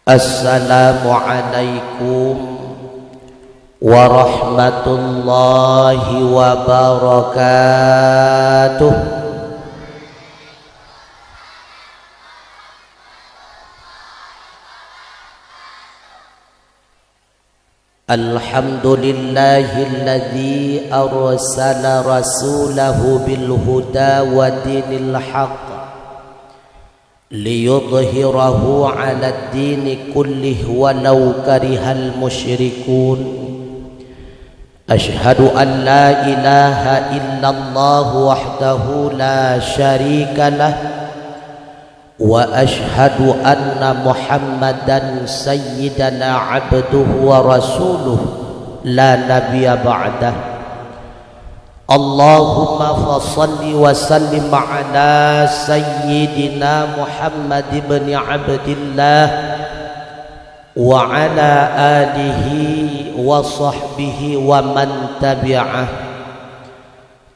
Assalamualaikum warahmatullahi wabarakatuh. Alhamdulillahilladzi arsala rasulahu bil huda wa dinil haqq liyudhhirahu 'ala ad-dini kullih walau karihal musyrikun. Asyhadu an la ilaha illallah wahdahu la syarika lah wa asyhadu anna Muhammadan sayyidana 'abduhu wa rasuluhu la nabiyya ba'dah. Allahumma fassalli wa sallim ala sayyidina Muhammad ibn Abdillah wa ala alihi wa sahbihi wa man tabi'ah.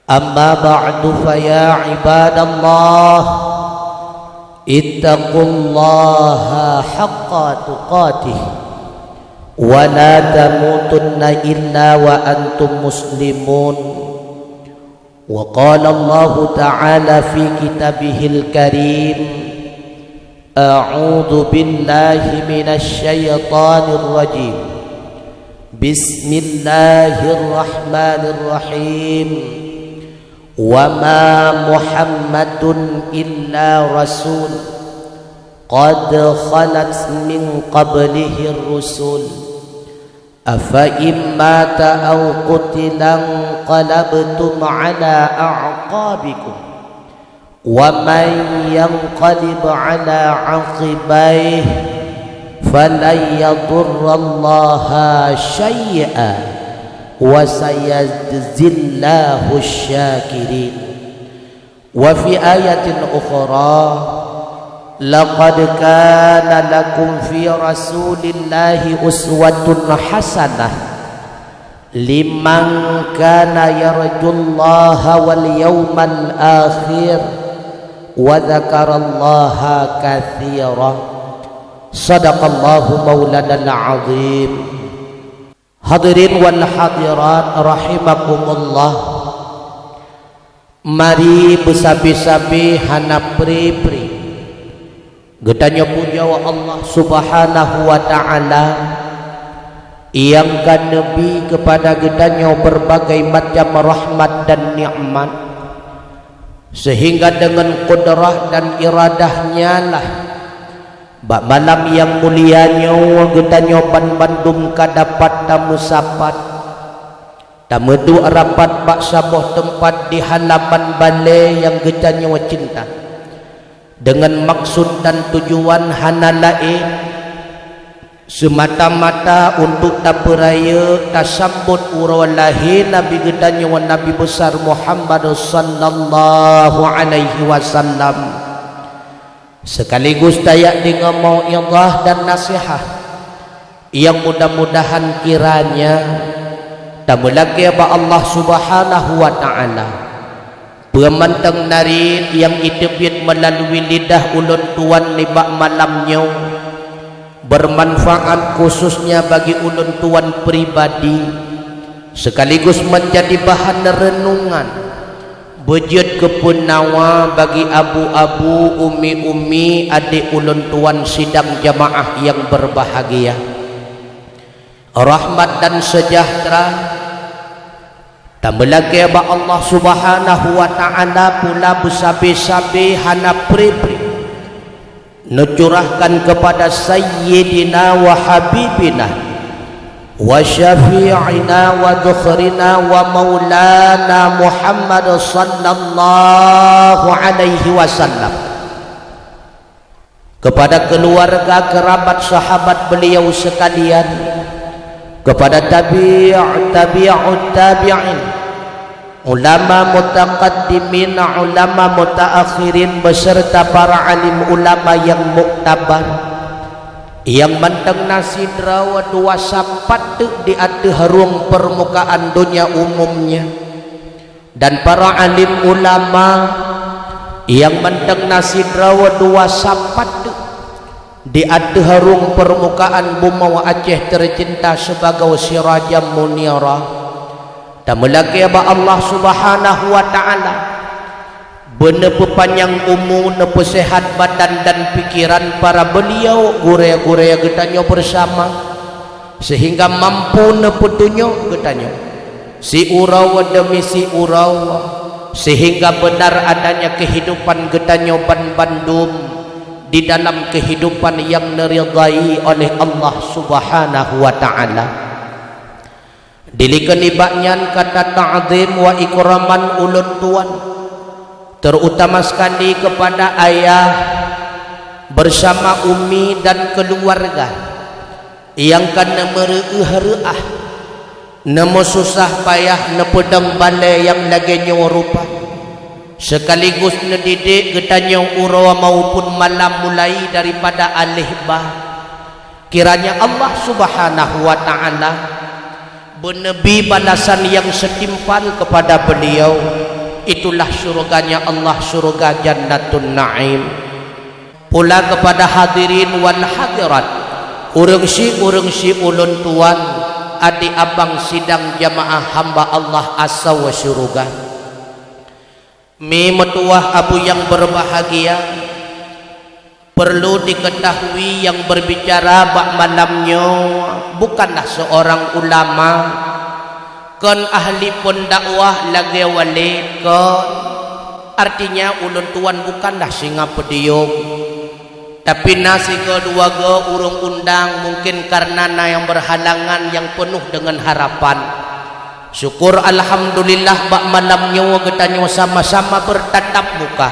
Amma ba'du, fa ya ibadallah ittaqullaha haqqa tuqatih wa la tamutunna illa wa antum muslimun. وقال الله تعالى في كتابه الكريم أعوذ بالله من الشيطان الرجيم بسم الله الرحمن الرحيم وما محمد إلا رسول قد خلت من قبله الرسل أفإن مات أو قتل انقلبتم على أعقابكم ومن ينقلب على عقبيه فلن يضر الله شيئا وسيجزي الله الشاكرين. وفي آية أخرى لقد كان لكم في رسول الله أسوة حسنة لمن كان يرجو الله واليوم الآخر وذكر الله كثيرا. صدق الله مولانا العظيم. Hadirin wal hadirat rahimakumullah. Mari besabi-sabi hana pri-pri gedanya puja wa Allah subhanahu wa ta'ala yang kan Nabi kepada gedanya berbagai macam rahmat dan nikmat, sehingga dengan kudrah dan iradahnya lah bak malam yang mulianya gedanya bandum kadapat tamu sapat tamu du rapat bak sabuh tempat di halaman balai yang gedanya cinta dengan maksud dan tujuan hana lain semata-mata untuk taperaya tasambut uralahi Nabi gedanya wa Nabi besar Muhammad sallallahu alaihi wasallam, sekaligus tayak dengan mau'izah dan nasihat yang mudah-mudahan kiranya tamu lagi ba Allah subhanahu wa ta'ala pemantang narid yang itebit melalui lidah ulun tuan libak malamnya bermanfaat khususnya bagi ulun tuan pribadi, sekaligus menjadi bahan renungan bejut kepunawa bagi abu-abu, umi-umi, adik ulun tuan sidang jamaah yang berbahagia. Rahmat dan sejahtera tambah lagi ba Allah subhanahu wa ta'ala pula besabi-sabi hana pri-pri nucurahkan kepada sayyidina wa habibina wa syafi'ina wa dhukhrina wa maulana Muhammad sallallahu alaihi wasallam, kepada keluarga, kerabat, sahabat beliau sekalian, kepada tabi'ut tabi'in, ulama mutaqaddimin, ulama mutaakhirin, beserta para alim ulama yang muktabar yang manteng nasidra wa dua sapat di ati harung permukaan dunia umumnya, dan para alim ulama yang manteng nasidra wa dua sapat di adharung permukaan bumi Aceh tercinta sebagai sirajam munira. Dan melagi Allah Subhanahu wa taala bener pepanjang umur, nepe sehat badan dan pikiran para beliau gure-gure getanyo bersama sehingga mampu nepe tunyo getanyo si urau demi si urau sehingga benar adanya kehidupan getanyo ban Bandung di dalam kehidupan yang diridai oleh Allah Subhanahu wa taala. Dilikan ibaknya kata ta'zim wa ikraman ulun tuan, terutama sekali kepada ayah bersama umi dan keluarga yang kena mereuh-reuah nemo susah payah nepedang balai yang lagi rupa sekaligus ngedidik getanya urawa maupun malam mulai daripada alih bah. Kiranya Allah Subhanahu wa taala benebi balasan yang setimpal kepada beliau, itulah surganya Allah, surga Jannatun Naim. Pula kepada hadirin wal hadirat, urang si ulun tuan, adik abang sidang jamaah hamba Allah asa wa surga. Mi metuah abu yang berbahagia, perlu diketahui yang berbicara bak malamnya bukanlah seorang ulama, kan ahli pun dakwah lagi wali, kan artinya ulun tuan bukanlah singa pedium, tapi nasi kedua ke urung undang mungkin karena yang berhalangan yang penuh dengan harapan. Syukur alhamdulillah bak malamnya getanyo sama-sama bertatap muka.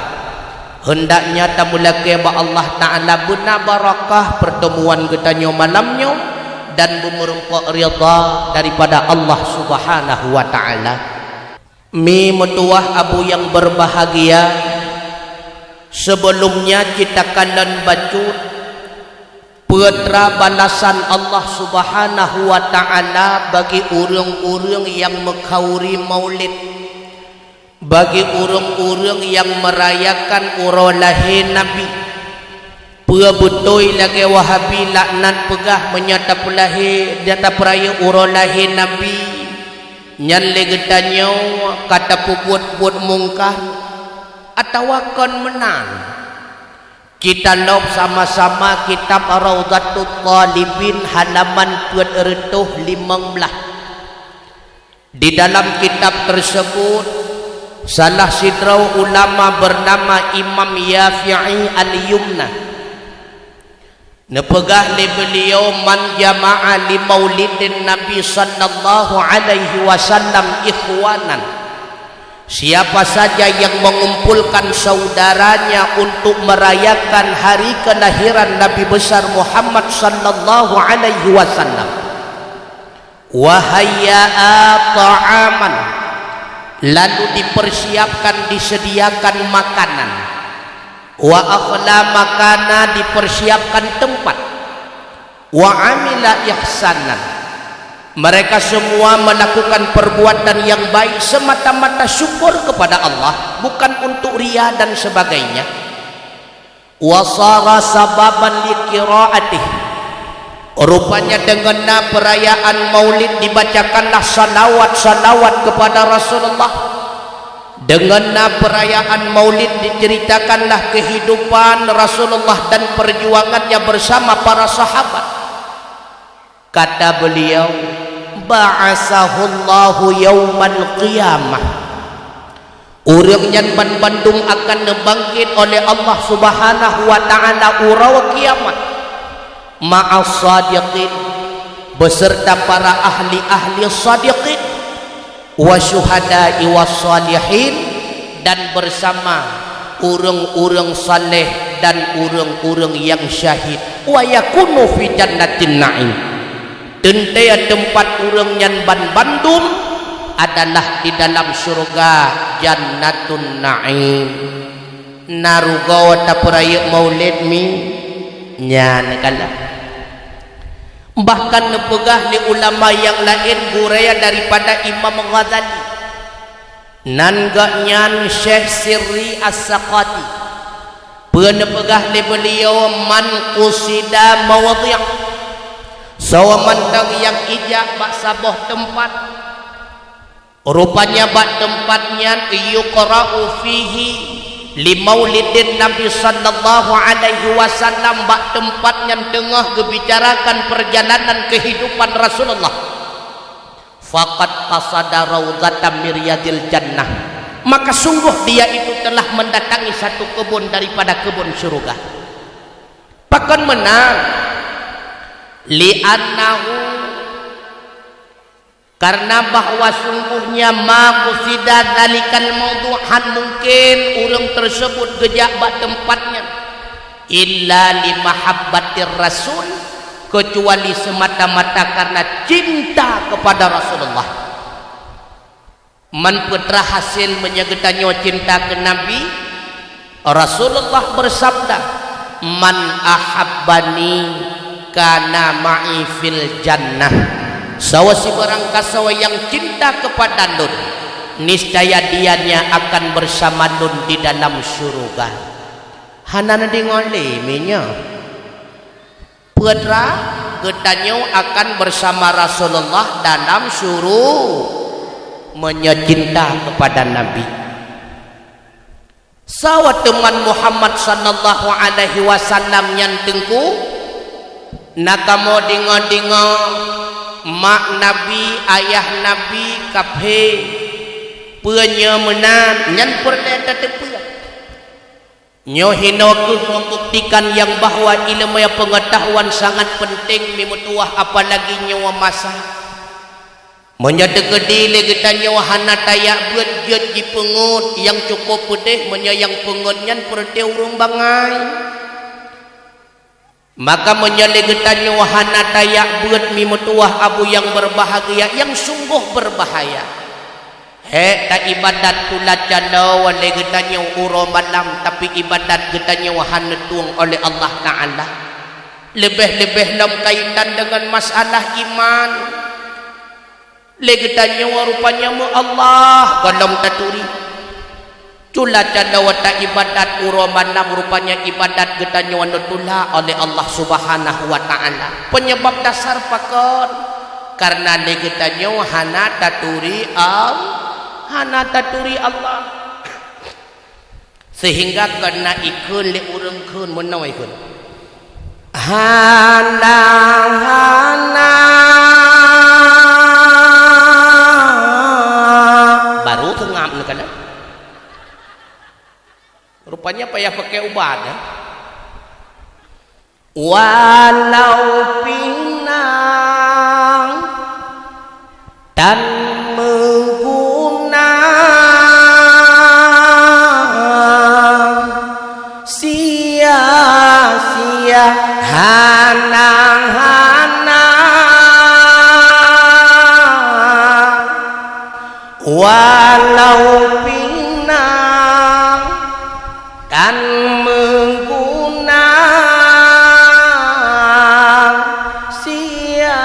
Hendaknya tamulake ba Allah taala benar barakah pertemuan getanyo malamnya dan bumerempok ridha daripada Allah Subhanahu wa taala. Mi metuah abu yang berbahagia, sebelumnya kita kalian bacut putra balasan Allah Subhanahu wa taala bagi urang-urang yang mengkauri maulid, bagi urang-urang yang merayakan urang lahir Nabi. Pua betul lagi Wahabi laknat pegah menyata pelahir data peraya urang lahir Nabi nyan legetanyo kata pubuat-buat mungkar atau akan menang. Kita lop sama-sama kitab Raudhatul Talibin halaman 215. Di dalam kitab tersebut salah sidrau ulama bernama Imam Yafi'i Al-Yumna nepegah li beliau man jama'a li maulidin Nabi sallallahu alaihi wasallam ikhwanan, siapa saja yang mengumpulkan saudaranya untuk merayakan hari kelahiran Nabi besar Muhammad sallallahu alaihi wasallam, wahayya'a ta'aman, lalu dipersiapkan disediakan makanan, wa akhla makana dipersiapkan tempat, wa amila ihsanan, mereka semua melakukan perbuatan yang baik semata-mata syukur kepada Allah, bukan untuk riya dan sebagainya. Wasara sababan liqiraatih, rupanya dengan perayaan maulid dibacakanlah salawat-salawat kepada Rasulullah. Dengan perayaan maulid diceritakanlah kehidupan Rasulullah dan perjuangannya bersama para sahabat. Kata beliau, ba'asahullahu yaumal qiyamah, urang yang Bandung akan dibangkit oleh Allah Subhanahu wa taala urau kiamat ma'as sadiqin, beserta para ahli-ahli sadiqin, wa syuhada'i was salihin, dan bersama urang-urang saleh dan urang-urang yang syahid, wa yakunu fi jannatin na'im, tentu tempat urang yang Bandung adalah di dalam surga Jannatun Na'im. Naruga wata peraya maulid mi nyan kala. Bahkan nepegah li ulama yang lain guraya daripada Imam Ghazali, nan gak nyan Syekh Sirri As-Saqati, pernah pegah le beliau man qusida mawadhi' sawamantang yang ijak bak sabah tempat rupanya bak tempatnya yuqra'u fihi li maulidin Nabi sallallahu alaihi wasallam bak tempatnya tengah gebicarakan perjalanan kehidupan Rasulullah faqad qasada raudatan miryadil jannah maka sungguh dia itu telah mendatangi satu kebun daripada kebun surga pakan menang li'annahu karena bahwa sungguhnya ma qusida dzalikal mawdu'an mungkin urang tersebut gejak bak tempatnya illa li mahabbatir rasul kecuali semata-mata karena cinta kepada Rasulullah man putra hasil menyegetannya cinta ke Nabi Rasulullah bersabda man ahabbani kana ma'i fil jannah sawasi barang kasawa yang cinta kepada Nun niscaya dianya akan bersama Nun di dalam surga hanana dingole minya putra getanyo akan bersama Rasulullah dalam surga menyecinta kepada Nabi sawat teman Muhammad sallallahu alaihi wasallam yang tengku nakamo dingo-dingo mak Nabi ayah Nabi kaphe penyemenan nyan perdeta tepuan nyohinoku membuktikan yang bahwa ilmu pengetahuan sangat penting mimutuah apalagi nyawa masa menyadegedi legetan nyawa hana tayak buat jod pengut yang cukup pedih menyayang pengutnya perdeh urung bangai maka menyalegetan nyawa hana tayak buat mimutuah abu yang berbahagia yang sungguh berbahaya tak ibadat tulat janda walegetan nyawa uro malam tapi ibadat getan nyawa hana tuang oleh Allah Ta'ala lebih-lebih dalam kaitan dengan masalah iman legetannya rupanya mu Allah galam taturi tulat janda wata ibadat uromanam rupanya ibadat getannya wanutula oleh Allah Subhanahu wa Ta'ala penyebab dasar pakon karena legetannya hana taturi Allah sehingga kena ikun le urang kun menawa ikun hana baru tengam kan rupanya payah pakai ubat ya walau pinang dan mengguna sia-sia hanang-hanang walau pinang dan mengguna sia-sia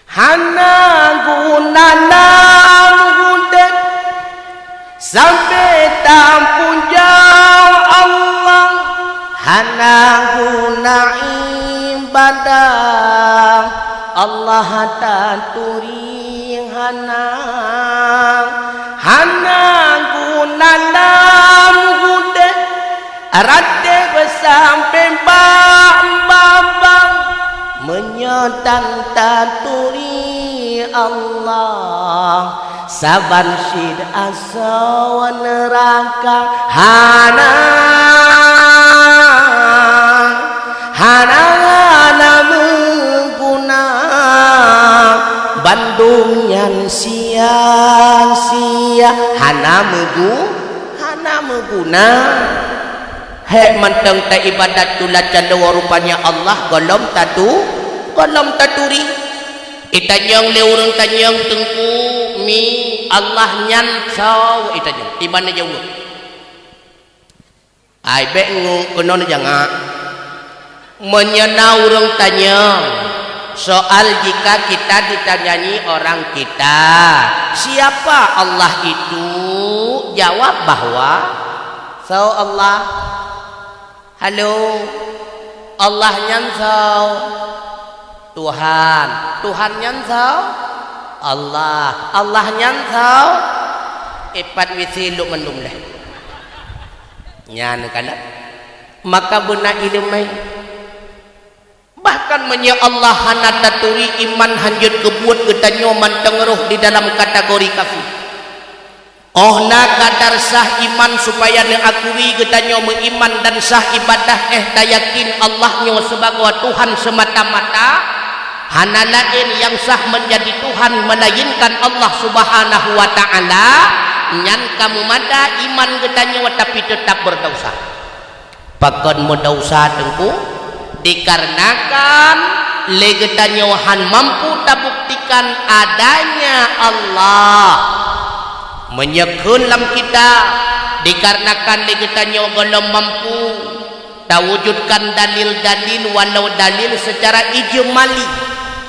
hana guna nangudek sampai tampun jauh Allah hana guna ibadah Allah taturi hana guna lam gude rate besampai bambang menyatan taturi Allah saban sid asa neraka hana mengguna Bandung yang sia-sia hana mengguna hek manteng ta ibadat tulat janda rupanya Allah golom taturi itanyang le urang tanyang tengku mi Allah nyan saw itanyang tibana jauh ai be ngu kono jangan menyana urang tanyang soal jika kita ditanyai orang kita, siapa Allah itu? Jawab bahwa Allah. Halo, Allah nyansau Tuhan, Tuhan nyansau Allah, Allah nyansau ipat wisi lu mendung leh nyan kana. Maka benar ilmai bahkan menya Allah hana taturi iman hanjut kebuat kita nyoman tengeruh di dalam kategori kafir. Oh na kadar sah iman supaya diakui kita nyomu iman dan sah ibadah tayakin Allah nyo sebagai Tuhan semata-mata. Hana lain yang sah menjadi Tuhan melainkan Allah Subhanahu wa taala. Nyan kamu mada iman kita nyo tapi tetap berdosa. Pakon berdosa tengku dikarenakan legetannya wahan mampu tabuktikan adanya Allah menyekun lam kita dikarenakan legetannya belum mampu tawujudkan dalil-dalil walau dalil secara ijmali,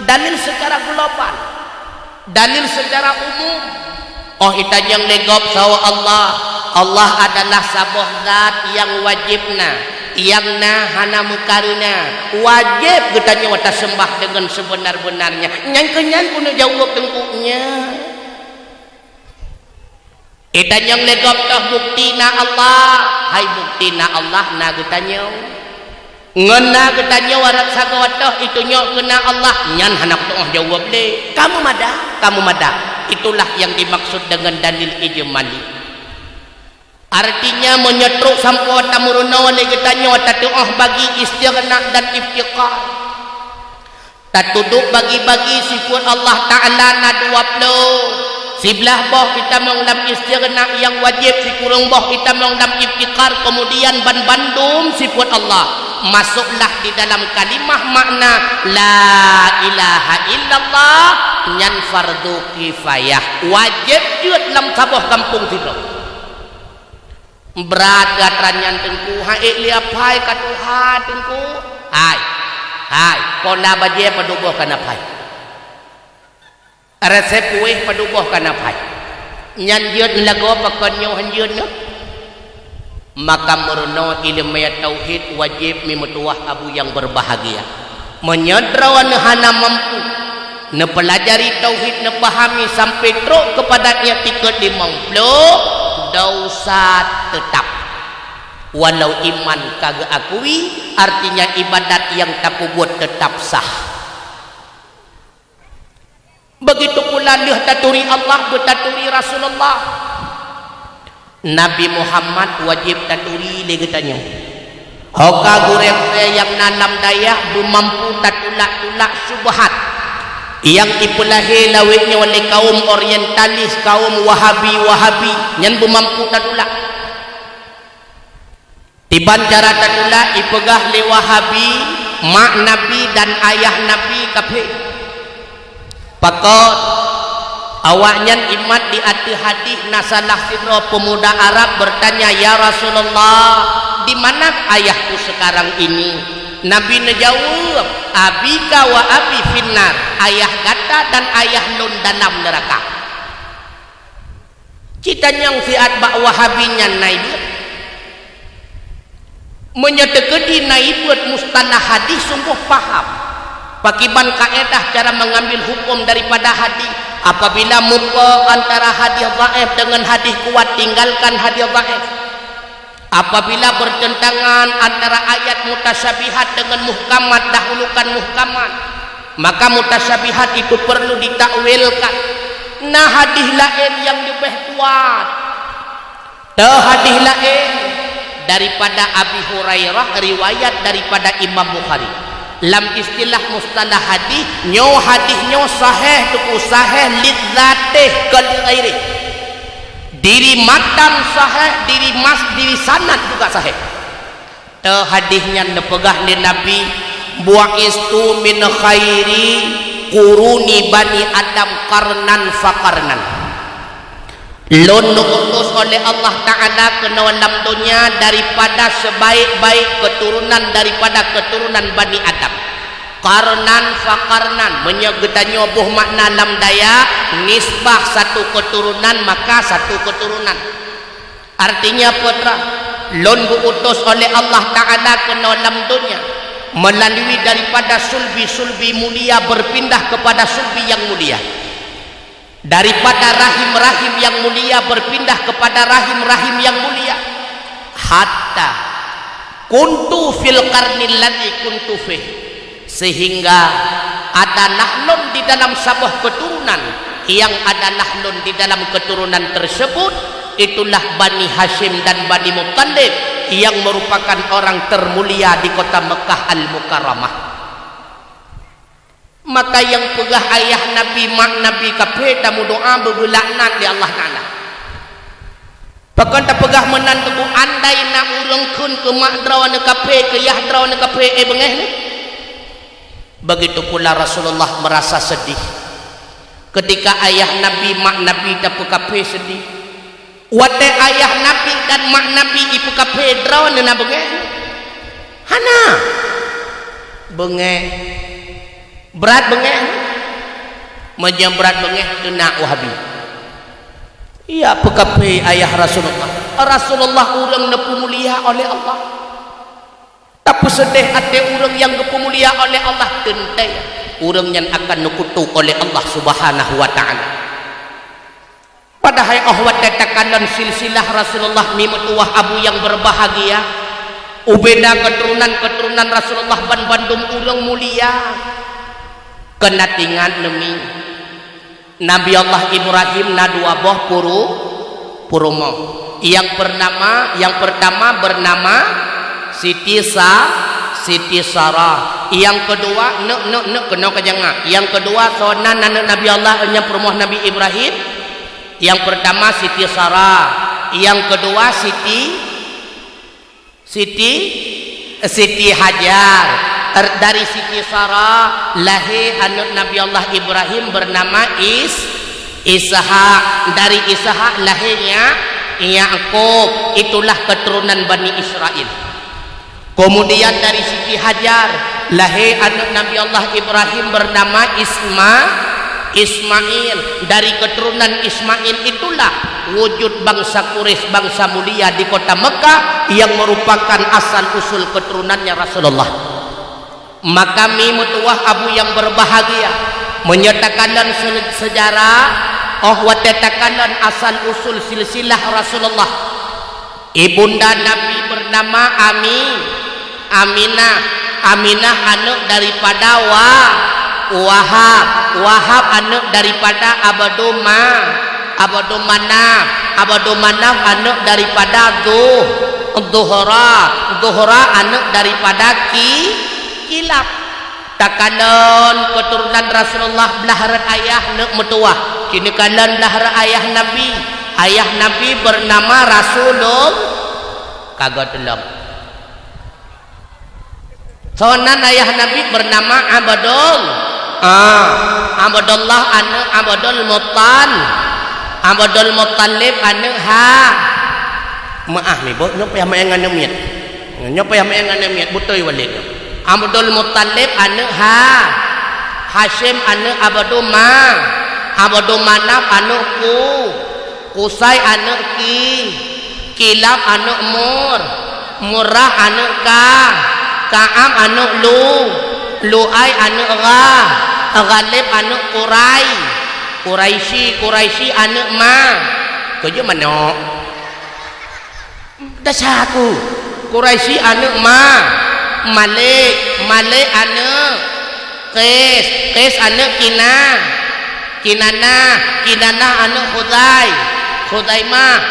dalil secara global, dalil secara umum. Oh itajang legop sawa Allah adalah sabuh zat yang wajibna yang hana mukaruna wajib kita nyata sembah dengan sebenar-benarnya. Nyangkenyan pun jawab tengkuknya kita yang legop tah buktina Allah. Hai buktina Allah na kita nyaw ngena kita nyaw warat sagawatoh itu nyaw kena Allah nyan hana kutuh jawab deh kamu mada. Itulah yang dimaksud dengan dalil ijmali. Artinya menyetruk sampai tamuruna oleh kita nyata tuah bagi istighna dan iftiqar. Tak tuduk bagi-bagi sifat Allah Ta'ala na 20. Sebelah boh kita menglam istighna yang wajib, si kurung boh kita menglam iftiqar, kemudian bandum sifat Allah. Masuklah di dalam kalimah makna la ilaha illallah nyan fardu kifayah. Wajib jut dalam sabuh kampung sirah. Berat gatranyan tengku hai liapai katuha tengku hai kola baje paduboh kana pai resep kuih paduboh kana pai nyan jeut lago pakonyo hanjeun maka merono ilmu tauhid wajib mimutuah abu yang berbahagia menyedrawan hana mampu nepelajari tauhid nepahami sampai truk kepada ia tiket di mangplo dosa tetap walau iman kagak akui artinya ibadat yang tak buat tetap sah. Begitu pula lih taturi Allah betaturi Rasulullah Nabi Muhammad wajib taturi legetanya hoka gurep yang nanam daya mampu tatulak-tulak subhat yang dipulahi lawitnya oleh kaum orientalis, kaum wahabi yang mampu tatulak tiban cara tatulak ipegah le wahabi mak nabi dan ayah nabi kafe pakot awaknya imat di ati hadis nasalah sidro pemuda Arab bertanya ya Rasulullah di mana ayahku sekarang ini. Nabi menjawab abika wa abi finnar ayah kata dan ayah nun dalam neraka. Kita yang siat bak wahabinya naib menyetekedi naib buat mustalah hadis sungguh paham pakiban kaedah cara mengambil hukum daripada hadis. Apabila muka antara hadis dhaif dengan hadis kuat tinggalkan hadis dhaif. Apabila bertentangan antara ayat mutasyabihat dengan muhkamat dahulukan muhkamat, maka mutasyabihat itu perlu ditakwilkan. Nah hadis lain yang lebih kuat hadis lain daripada Abi Hurairah riwayat daripada Imam Bukhari. Lam istilah mustalah hadis nyo sahih tuku sahih lidzatih kal ghairi. Diri matan sahih, diri sanad juga sahih. Hadisnya nepegah ni Nabi bu'istu min khairi quruni bani Adam karnan fakarnan. Lon diutus oleh Allah Ta'ala ke dalam dunia daripada sebaik-baik keturunan daripada keturunan Bani Adam. Karnan fakarnan menyegeta nyoboh makna lam daya nisbah satu keturunan maka satu keturunan. Artinya putra lon diutus oleh Allah Ta'ala ke dalam dunia melalui daripada sulbi-sulbi mulia berpindah kepada sulbi yang mulia, daripada rahim-rahim yang mulia berpindah kepada rahim-rahim yang mulia, hatta kuntu fil qarnil ladzi kuntu fih, sehingga ada nahlun di dalam sebuah keturunan yang ada nahlun di dalam keturunan tersebut, itulah Bani Hashim dan Bani Muttalib yang merupakan orang termulia di kota Mekah Al-Mukarramah. Maka yang pegah ayah Nabi mak Nabi kape tamu doa bergelaknat di Allah Ta'ala. Bahkan tak pegah menantu andai nak ulangkun ke mak drawana kape ke yah drawana kape bengeh ni. Begitu pula Rasulullah merasa sedih ketika ayah Nabi mak Nabi tak kape sedih. Wate ayah Nabi dan mak Nabi ibu kape drawana na bengeh. Hana bengeh berat bengeh macam berat bengeh kena wahabi. Iya pekape ayah Rasulullah orang nepu mulia oleh Allah, tapi sedih hati orang yang nepu mulia oleh Allah tentai orang yang akan nukutuk oleh Allah Subhanahu wa Ta'ala. Padahal ahwat tekanan silsilah Rasulullah mimutuah abu yang berbahagia ubeda keturunan Rasulullah ban bandung orang mulia kena tingan demi Nabi Allah Ibrahim na dua boh purumo yang pertama bernama Siti Sarah, yang kedua kena kejanga, yang kedua sonan Nabi Allah nya perumoh Nabi Ibrahim, yang pertama Siti Sarah, yang kedua Siti Hajar. Dari Siti Sarah lahir anak Nabi Allah Ibrahim bernama Ishak. Dari Ishak lahirnya Ya'qub, itulah keturunan Bani Israel. Kemudian dari Siti Hajar lahir anak Nabi Allah Ibrahim bernama Ismail. Dari keturunan Ismail itulah wujud bangsa Quraisy, bangsa mulia di kota Mekah yang merupakan asal usul keturunannya Rasulullah. Maka mutuah abu yang berbahagia menyatakan sejarah watatakan asal usul silsilah Rasulullah. Ibunda Nabi bernama Aminah anak daripada Wahab anak daripada Abadumanaf anak daripada Zuhra anak daripada Kilab. Takanan keturunan Rasulullah belaharan ayah nak metuah kini kanan belaharan ayah Nabi bernama Rasulullah kagak telang. Sonan ayah Nabi bernama Abdullah anak Abdul Muttalib anak maaf nih bo nyop ya maengan miet butoy walik. Abdul Muttalib anak Hashim anak Abdu Manaf anak Kusai anak Kilab anak Murrah anak Ka'am anak Lu'ay anak Ghalib anak Quraisy anak kerja mana dasaku Quraisy anak Malik anak Qais anak Kinana anak Khuzaimah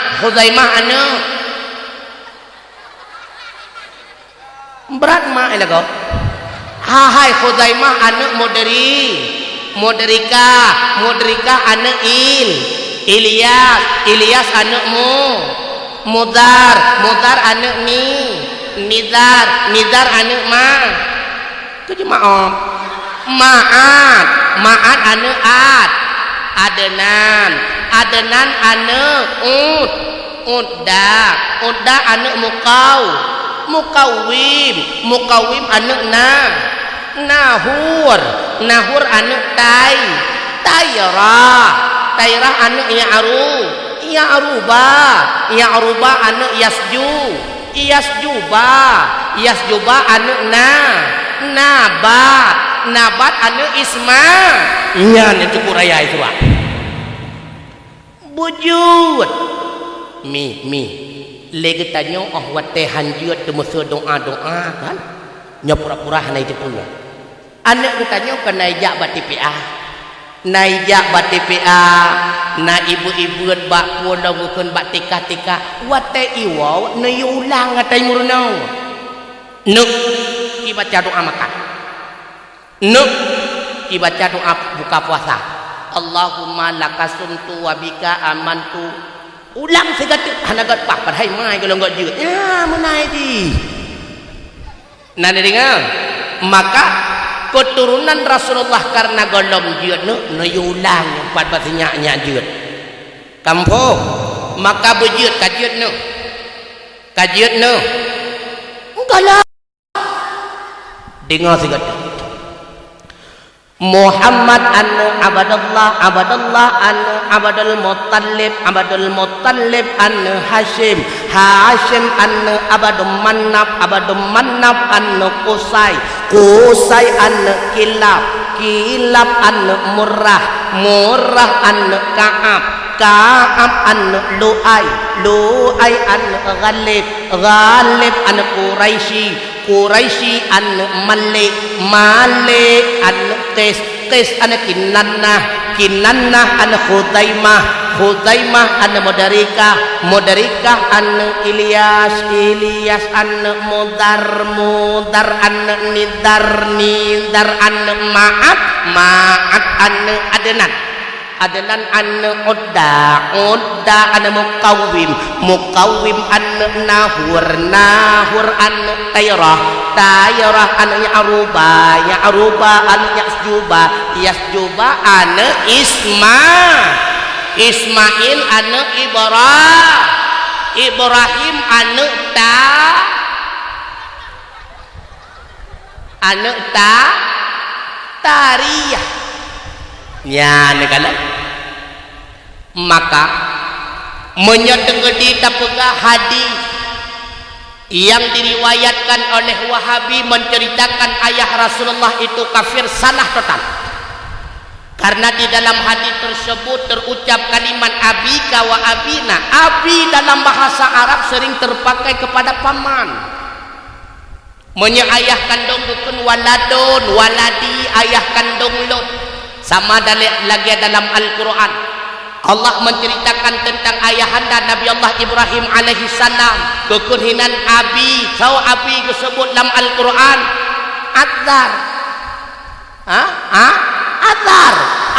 anak berat mah elago hai Khuzaimah anak Mudrika anak Ilyas anak Mudar anak Nizar anak itu maaf Ma'at anak Adnan anak Udda anak Mukawim anak Nahur. Nahur anu tayrah anu Ya'ruba anu Yasjuba anu nabat anu isma nya cukup raya itu bujud mi lagi tanya wate hanjut temu doa kan nya pura-pura na itu punya anak tanya ke naijak batipa na ibu-ibu bak pula bukan bak tika wate iwau na yulang ngatai murnau nuk dibaca doa makan nuk dibaca doa buka puasa Allahumma lakasumtu wabika amantu ulang segatik hanagat pak padahal mai kalau enggak juga ya menai di nah dengar maka keturunan Rasulullah karena golong jut no yulang empat bahasanya jut kampung maka bejut kajut no enggak lah dengar segatik Muhammad anu abadallah anu abadul muttalib anu Hashim anu abadum manaf anu Qusay anu kilab anu murrah anu Ka'ab anu Lu'ay anu Ghalib anu Quraisy anu Malik anu Qis anu Kinannah anu Khuzaimah anu Mudarikah anu Ilyas anu Mudar anu Nidar anu Ma'at anu Adnan anu Udda anu Mukawwim anu Nahur anu Tayrah anu Ya'ruba anu Yasjuba anu Ismail anu Ibrahim anu Tariyah ya negala maka menyetengedi tapega hadis yang diriwayatkan oleh Wahabi menceritakan ayah Rasulullah itu kafir salah total karena di dalam hadis tersebut terucap kalimat abika wa abina. Abi dalam bahasa Arab sering terpakai kepada paman, ayah kandung bukan waladi ayah kandung lot sama lagi dalam Al-Quran Allah menceritakan tentang ayahanda Nabi Allah Ibrahim alaihi salam kekunhinan abi disebut dalam Al-Quran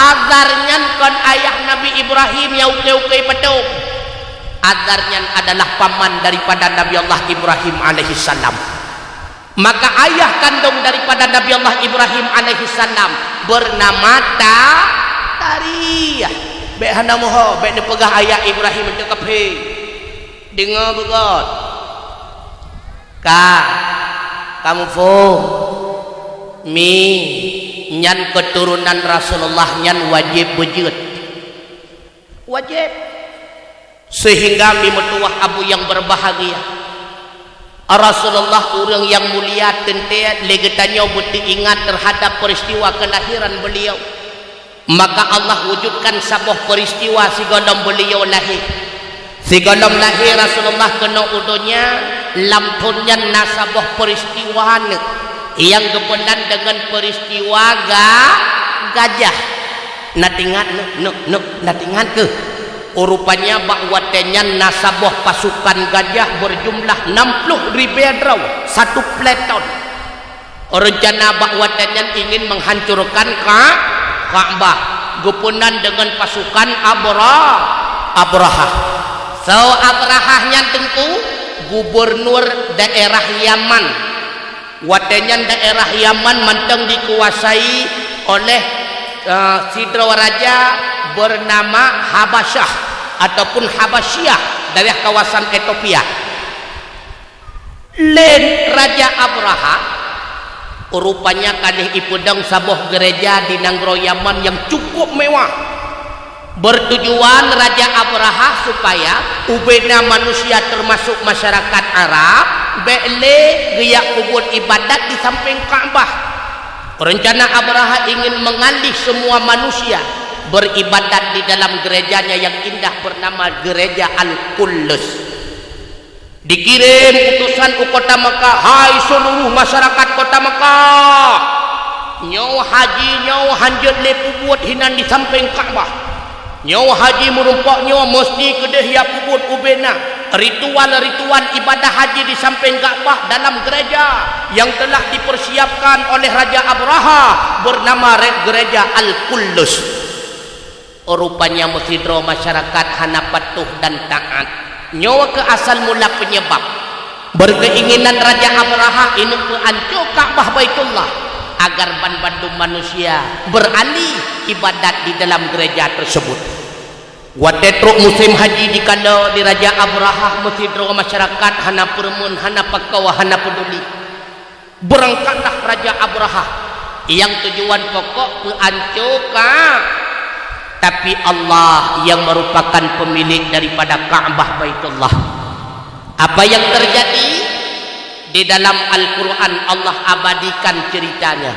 Azarnya kon ayah Nabi Ibrahim yauke pedung Azarnya adalah paman daripada Nabi Allah Ibrahim alaihi salam. Maka ayah kandung daripada Nabi Allah Ibrahim alaihi salam bernama Tariyah. Behana moho be pegah ayah Ibrahim itu kape. Dengar begot. Kamu nyan keturunan Rasulullah nyan wajib wujud. Wajib. Sehingga metuah abu yang berbahagia. Rasulullah orang yang mulia tentu legetanya butuh ingat terhadap peristiwa kelahiran beliau. Maka Allah wujudkan sebuah peristiwa si gondom beliau lahir. Si gondom lahir Rasulullah kena udunya lampunnya nasabah peristiwa yang kepenan dengan peristiwa gajah. Natingan ke rupanya bahwatenya nasabah pasukan gajah berjumlah 60.000 satu peleton. Rencana bahwatenya ingin menghancurkan Ka'bah gepunan dengan pasukan Abraha. So Abrahahnya tentu gubernur daerah Yaman. Watenya daerah Yaman mentang dikuasai oleh sidra raja bernama Habasyah ataupun Habasyah dari kawasan Ethiopia. Len Raja Abraha Rupanya kalih ipedang sabuh gereja di Nanggro Yaman yang cukup mewah. Bertujuan Raja Abraha supaya ubena manusia termasuk masyarakat Arab bele giyak kubur ibadat di samping Ka'bah. Rencana Abraha ingin mengalih semua manusia beribadat di dalam gerejanya yang indah bernama Gereja Al-Qullus. Dikirim utusan ke kota Mekah, hai seluruh masyarakat kota Mekah, nyawa haji nyawa hanjut lepu buat hinan di samping Ka'bah, nyawa haji merumpak nyawa mesti kedeh ya buat ubena ritual-ritual ibadah haji di samping Ka'bah dalam gereja yang telah dipersiapkan oleh Raja Abraha bernama Gereja Al-Qullus. Rupanya mesti masyarakat hana patuh dan taat. Nyawa ke asal mula penyebab berkeinginan Raja Abraha ini menghancur Ka'bah Baitullah agar bandum manusia beralih ibadat di dalam gereja tersebut. Wadetruk musim haji dikala di Raja Abraha mesti masyarakat hana permun hana pakawa hana peduli. Berangkatlah Raja Abraha yang tujuan pokok menghancur tapi Allah yang merupakan pemilik daripada Ka'bah Baitullah. Apa yang terjadi di dalam Al-Quran Allah abadikan ceritanya.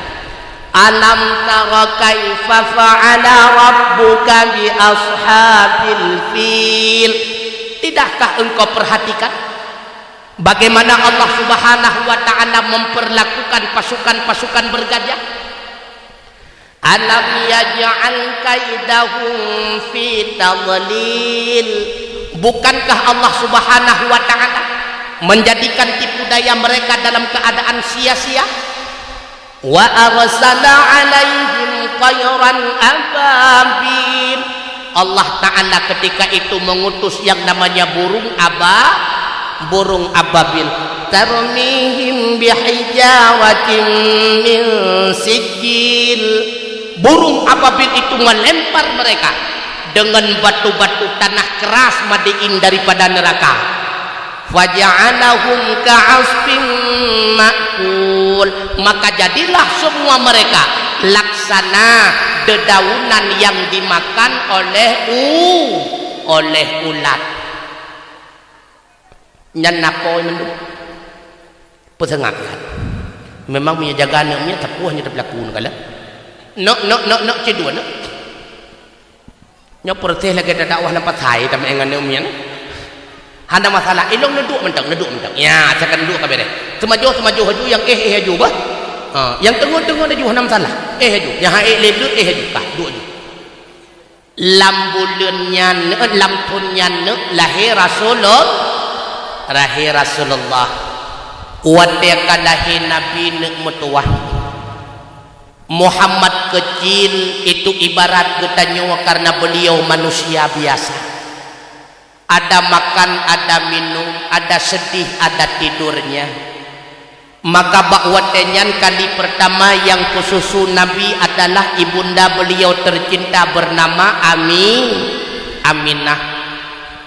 Alam tara kaifa fa'ala rabbuka bi ashabil fil. Tidakkah engkau perhatikan bagaimana Allah Subhanahu wa taala memperlakukan pasukan-pasukan bergajah? Alam yaj'al kaidahum fi tadlil. Bukankah Allah Subhanahu wa taala menjadikan tipu daya mereka dalam keadaan sia-sia? Wa arsala 'alaihim tayran ababil. Allah taala ketika itu mengutus yang namanya burung ababil, tarmihim bihijaratin min sijil. Burung ababil itu melempar mereka dengan batu-batu tanah keras madiin daripada neraka. Faja'alahum ka'asfin ma'kul. Maka jadilah semua mereka laksana dedaunan yang dimakan oleh ulat. Nyanapoi menduk pesengak memang punya jaga namanya tapuhnya terpelakun kala no cedua no nyop perteh lagi ada dakwah nampak saya tapi engan neumian handa masalah ilong neduk mentang ya akan neduk kabeh semaju haju yang haju bah yang tengok haju hana masalah haju yang lelut haju kah dua haju lambuleunnya lamtunnya lahir Rasulullah wate kalahi nabi nek mutuah Muhammad kecil itu ibarat kita nyawa karena beliau manusia biasa. Ada makan, ada minum, ada sedih, ada tidurnya. Maka bakwatenyan kali pertama yang kususu Nabi adalah ibunda beliau tercinta bernama Aminah.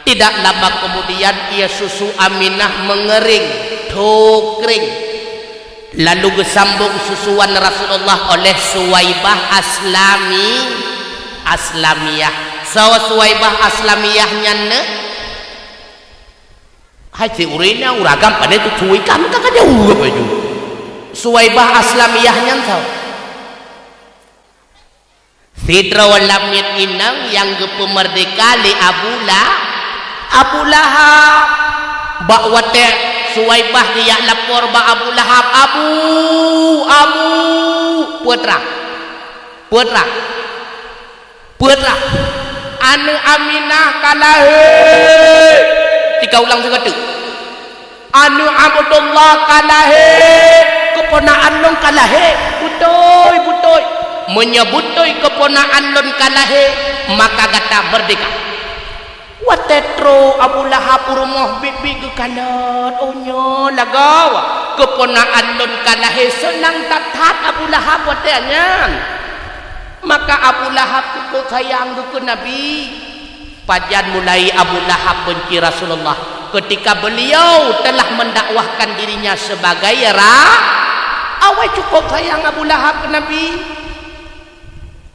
Tidak lama kemudian ia susu Aminah mengering, kering. Lalu gesambung susuan Rasulullah oleh Suwaibah Aslamiyah. Suwaibah Aslamiyahnya ne hai si urina uragam pada itu cuy kamu tak ada urut baju Suwaibah Aslamiyahnya tahu Fidra walamit inang yang gepemerdeka li Abu Lahab bakwate Suwaibah dia lapor ba Abu Lahab Abu putra anu Aminah kalahe tiga ulang segede anu Abdullah kalahe keponaan long kalahe butoy menyebutoi keponaan long kalahe maka kata merdeka watetro Abu Lahab rumah bibi ke kanan onyo lagawa keponaan lon kalahe senang tatat Abu Lahab wateanyan maka Abu Lahab itu sayang ke Nabi pajan mulai Abu Lahab benci Rasulullah ketika beliau telah mendakwahkan dirinya sebagai awai cukup sayang Abu Lahab ke Nabi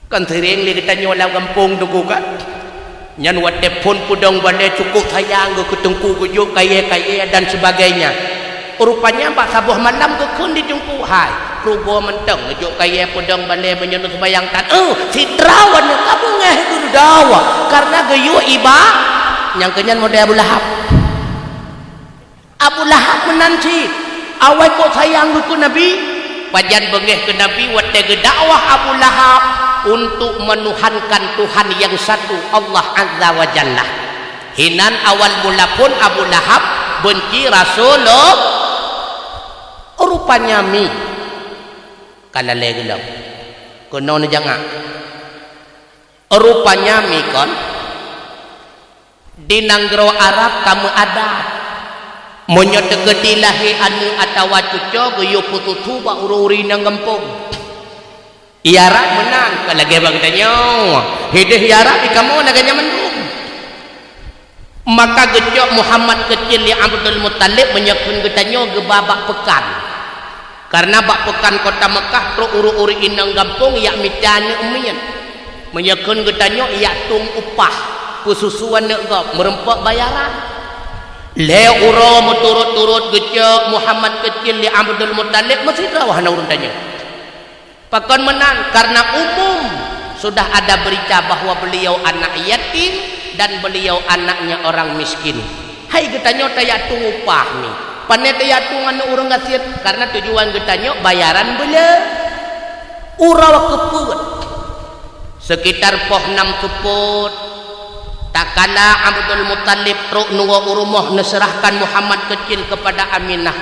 kan sering li kita nyola kampung tu kan nyan wat telefon pudong balik cukup sayang ke ketengku kujuk kaya dan sebagainya. Rupanya pak sabuh malam ke kun dijungku hai rubo menteng kujuk kaya pudong balik menyentuh sembayang tan si terawan kamu ngeh guru dawa karena geyu iba yang kenyan model Abu Lahab menanti awai kok sayang ke Nabi wajan bengeh ke Nabi wat dakwah Abu Lahab untuk menuhankan Tuhan yang satu Allah Azza wa Jalla. Hinan awal mula pun Abu Lahab benci Rasulullah. Rupanya mi kalau legelam kono jangan rupanya mi kon di nanggro Arab kamu ada monyot tegedilahi anu atawa cuco geyo pututu ba ururi nang gempong iyarat menang kalage bang tanyo hidih iyarat di kamu naganya mendung maka gejok Muhammad kecil li Abdul Muttalib menyekun getanyo ge babak pekan karena bak pekan kota Mekah tro uru-uri inang gampung yak mitane umian menyekun getanyo yak tung upah kususuan nek merempok bayaran le uro muturut-turut gejok Muhammad kecil li Abdul Muttalib mesti rawah na urun tanyo pakon menang karena umum sudah ada berita bahwa beliau anak yatim dan beliau anaknya orang miskin. Hai getanyo taya tung upah nih. Pane taya tung anu urang gasir karena tujuan getanyo bayaran bela. Urawa keput. Sekitar poh 6 keput. Takala Abdul Muttalib truk nunggu urumah neserahkan Muhammad kecil kepada Aminah.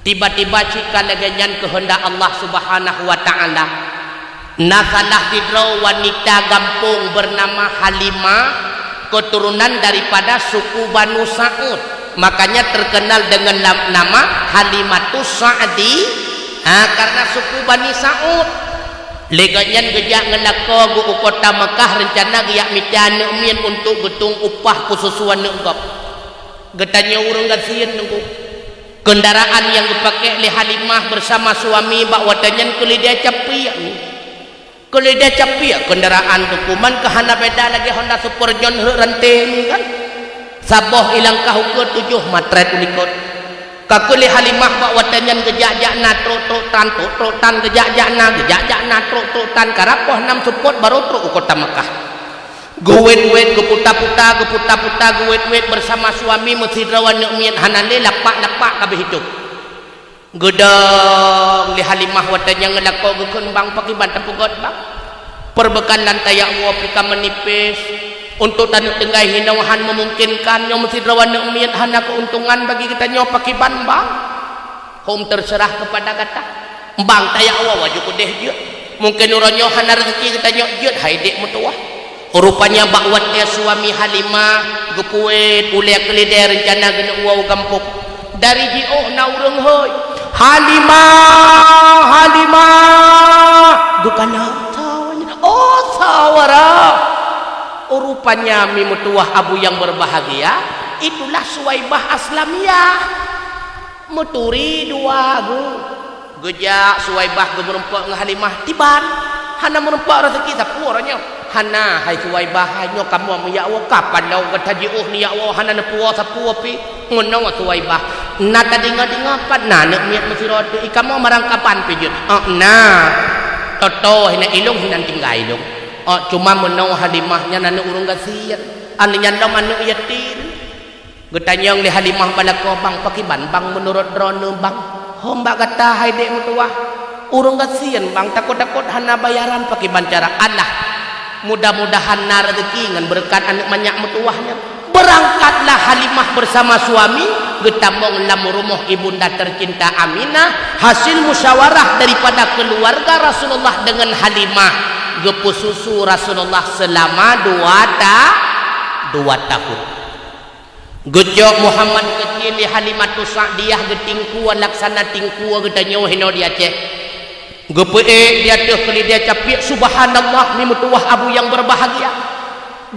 Tiba-tiba jika legenyan kehendak Allah Subhanahu wa taala nasalah hidro wanita gampung bernama Halimah keturunan daripada suku Banu Sa'ud makanya terkenal dengan nama Halimatus Sa'di karena suku Bani Sa'ud legenyan gejak ngelako gu kota Mekah rencana giyak mitane umien untuk getung upah kususuan neugap getanya urang gasieun nunggu kendaraan yang dipakai oleh Halimah bersama suami bak wadanyan kelidia capia ni kelidia capia kendaraan dokuman kehana beda lagi Honda Super John rente ni kan saboh ilang kahuke 7 matret ulikot kakuli Halimah bak wadanyan gejak-jakna truk-tan gejak-jakna truk-tan karapoh 6 support baru truk kota Mekah guwet-wet geputa-puta guwet-wet bersama suami mesidrawan nu'mian hanane lapak-lapak kabeh hidup gedang li Halimah watanya ngelako gekeun bang pakiban tepugot bang perbekalan tayak wa pika menipis untuk tanu tengah hinawahan memungkinkan yang mesidrawan nu'mian hana keuntungan bagi kita nyo pakiban bang hom terserah kepada kata bang tayak wa waju kudeh je mungkin uranyo hana rezeki kita nyo je haidek mutuah rupanya bakwatnya suami Halimah gepuet ulia kelidai rencana gena uau gampuk dari jioh na urang heuy Halimah dukana tawanya sawara rupanya mi mutuah abu yang berbahagia itulah Suwaibah Aslamiyah muturi dua gejak Suwaibah gemerempok ngah Halimah tiban hana merempok rezeki sapuranya hana hai Suwaibah hanyo kamu ya Allah kapan lau katajiuh ni ya Allah hana nepuwa sapuwa pi ngono Suwaibah na tadinga-dinga pan na nek miat mesirot ikamu marang kapan pi jut toto hina ilung hina tinggal ilung cuma menau Halimahnya nana urung gasian aninya lam anu yatim getanyang li Halimah balako bang pakiban bang menurut drone bang homba kata hai dek mutuah urung gasian bang takut-takut hana bayaran pakiban cara Allah mudah-mudahan na rezeki ngan berkat anak banyak mutuahnya berangkatlah Halimah bersama suami getambong lam rumah ibunda tercinta Aminah hasil musyawarah daripada keluarga Rasulullah dengan Halimah gepu susu Rasulullah selama 2 tahun gejok Muhammad kecil di Halimatus Sa'diyah getingku laksana tingku getanyo hino di Aceh gepe dia tuh kali dia capik subhanallah ni mutuah abu yang berbahagia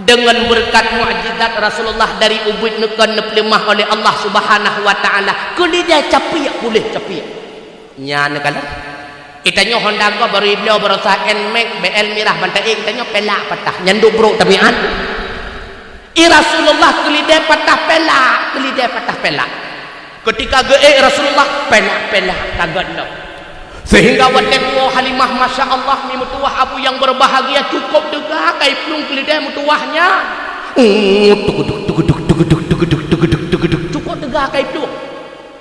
dengan berkat mukjizat Rasulullah dari ubud nekan neplemah oleh Allah Subhanahu wa taala kali dia capik boleh capik Nya negala. Itanyo Honda ko baru iblo baru sa NMAX BL mirah bantai itanyo pelak patah nyanduk bro tabian. I Rasulullah kelide patah pelak. Ketika Rasulullah pelak kagak no. Sehingga watewo Halimah Masya Allah ni mutuah abu yang berbahagia cukup degah kai plung kelide mutuahnya. Cukup degah kai plung.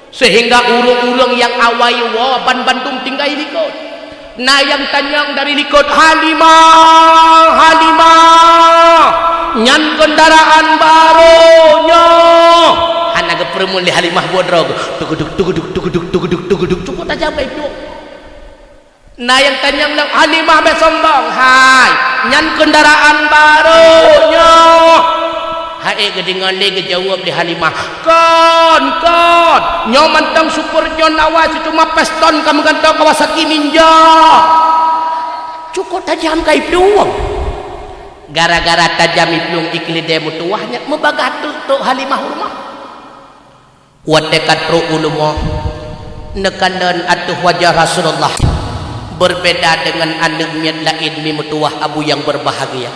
Sehingga urung-urung yang awai ban Bandung tinggal likut. Nah yang tanyang dari likut Halimah nyan kendaraan barunya. Anak perempuan di Halimah bodrog tuguduk cukup aja baik tu. Nah yang tanyang Halimah besombong hai nyan kendaraan barunya. Hai gedingan le jawab di Halimah kon nyoman tang super nyon awas cuma peston kamu gantong Kawasaki Ninja cukup tajam kai pluang gara-gara tajam pluang iklide mutuahnya membagatu tu Halimah rumah wadekat pro ulumah nekanan atuh wajah Rasulullah berbeda dengan anaknya lain mi mutuah abu yang berbahagia.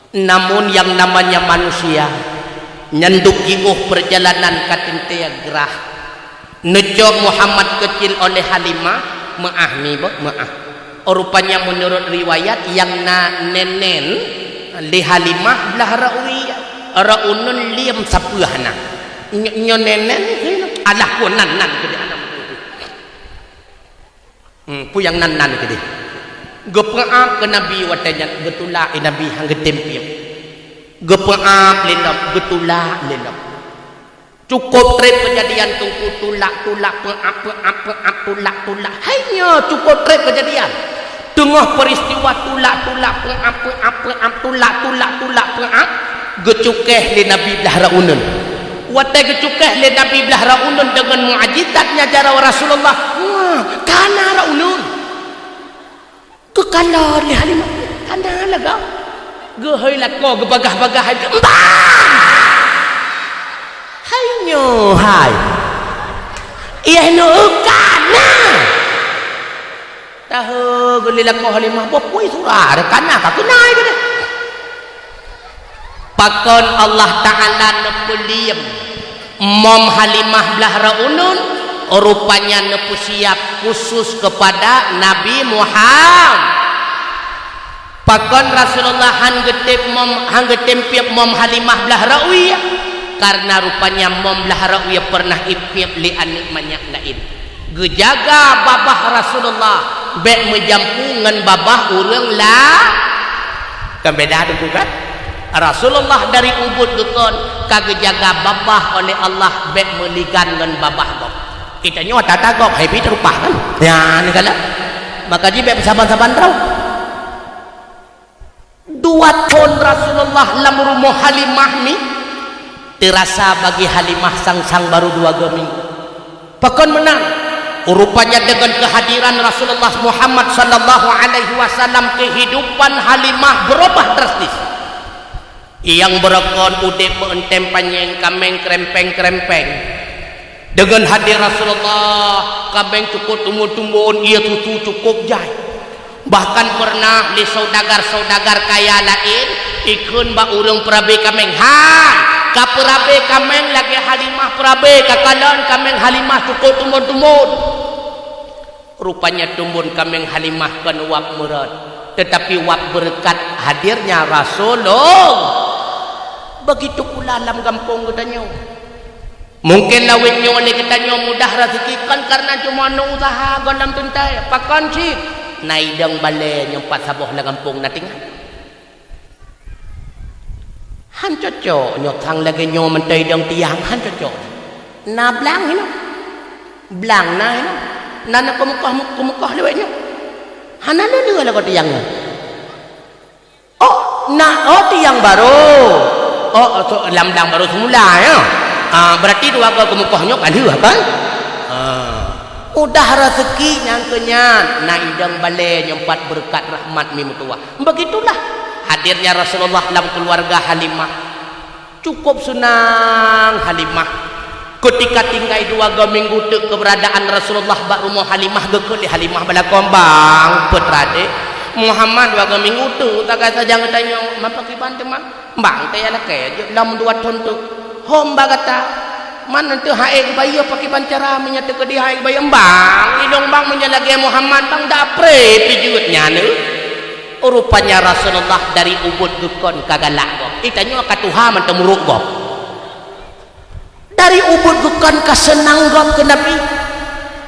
Namun yang namanya manusia nyenduk giuh perjalanan katintea gerah nejo Muhammad kecil oleh Halimah maah rupanya menurut riwayat yang nenen li Halimah belah raunun liam sapuhna nyo nenen alah ku nan gede anak puyang nan gede gepeap ke Nabi watanya getula Nabi hang getempiem gepeap lenap getula lenap cukup trip kejadian tungku tulak tulak hanya cukup trip kejadian tengah peristiwa tulak gecukeh le Nabi belah raunun watai gecukeh le Nabi belah raunun dengan muajizatnya jara Rasulullah wah kana raunun kekandar ni Halimah kandar lah kau gehoi lah kau gebagah-bagah hanya hai iya no kana tahu gelilah kau Halimah bopui surah ada kana kau kenai ke pakon Allah Ta'ala nepuliem mom Halimah belah raunun rupanya nepu siap khusus kepada Nabi Muhammad pakon Rasulullah hanggetempip mom Halimah belah Ra'wiyah karena rupanya mom belah Ra'wiyah pernah ipip li anik banyak lain gejaga babah Rasulullah bek menjampungan babah urang lah kan beda ada kan Rasulullah dari Ubud gekon kagejaga babah oleh Allah bek meligan dengan babah gok kita nyawa tata gok happy terupah kan ya ni kala maka jibe saban-saban rau dua tahun Rasulullah lam rumah Halimah ni terasa bagi Halimah sang baru 2 minggu pakon menang rupanya dengan kehadiran Rasulullah Muhammad sallallahu alaihi wasallam kehidupan Halimah berubah drastis yang berekon udep mentem panjang kameng krempeng dengan hadir Rasulullah kabeng cukup tumbuh-tumbuhan ia susu cukup jai bahkan pernah di saudagar kaya lain ikun ba urang perabe kameng hai ka perabe kameng lagi Halimah perabe kakalon kameng Halimah cukup tumbuh-tumbuhan rupanya tumbuh kameng Halimah kan wap murad tetapi wap berkat hadirnya Rasulullah begitu pula dalam kampung katanya mungkin lawinnya oleh katanya mudah rezeki kan karena cuma no usaha gondam tuntai pakon cik naidang bale nyempat saboh la kampung nating han cocok nyotang lagi nyo mentai dang tiang han cocok na blang ini blang na ini nana kemukah lewatnya han ada dua lah tiang tiang baru lambang baru semula ya berarti dua ke mukahnya kali kan udah rezeki nyangkenya naidang bale nyempat berkat rahmat mimutua begitulah hadirnya Rasulullah dalam keluarga Halimah cukup senang Halimah ketika tinggal 2 minggu tu keberadaan Rasulullah bak rumah Halimah gekeli Halimah bala kombang putrade Muhammad 2 minggu tu tak kata jangan tanya mapa kiban teman bang teh ala ke lam 2 tahun tu hom bagata mana tu hae bayi pakai pancara menyatu ke dia hae bayi bang idong bang menyalage Muhammad bang dak pre pijutnya nu rupanya Rasulullah dari Ubud gekon kagalak gop itanya ka Tuhan man temuruk gop dari Ubud bukan kesenang gom ke Nabi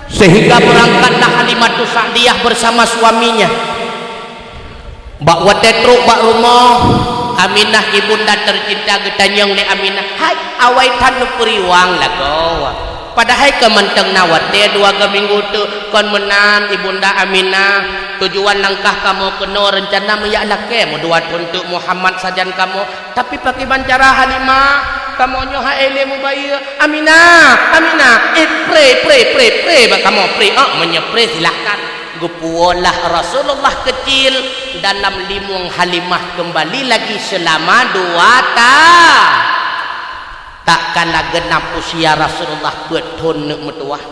sehingga berangkatlah Halimatu Sa'diyah bersama suaminya bak watetru bak rumah Aminah ibunda tercinta getanyong le Aminah hai awai tanu periwang lago padahal kementeng nawate 2 minggu tu kon menan ibunda Aminah tujuan langkah kamu kena rencana meyak lake mu 2 untuk Muhammad sajan kamu tapi pakai bancara Halimah kamu nyo haele mu bayi Aminah pre bak kamu pre menyepre silahkan gupuolah Rasulullah kecil dalam limung Halimah kembali lagi selama 2 tahun tak kala genap usia Rasulullah beton nek metuah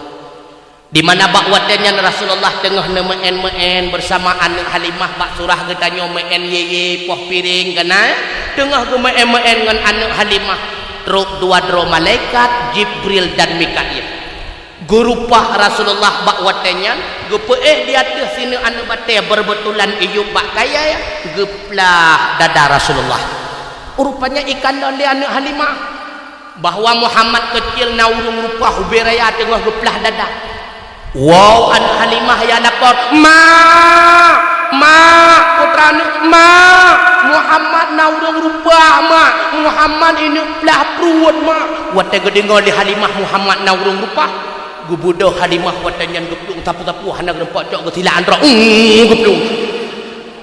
di mana bak wadanya Rasulullah tengah meen bersama anak Halimah bak surah getanyo meen ye poh piring kana tengah meen ngan anak Halimah truk 2 dro malaikat Jibril dan Mikail gurupah Rasulullah bak watenya gepeeh di atas sini anu bate berbetulan iyup bak kaya geplah dada Rasulullah rupanya ikan dan dia anu Halimah bahwa Muhammad kecil naurung rupa huberaya tengah geplah dada wow anu Halimah ya lapor ma putra anu Muhammad naurung rupa Muhammad ini plah pruwet wate gedengol di Halimah Muhammad naurung rupa gubudoh Halimah watanyan geplung tapu-tapu hana rempak cok getilaan ro geplung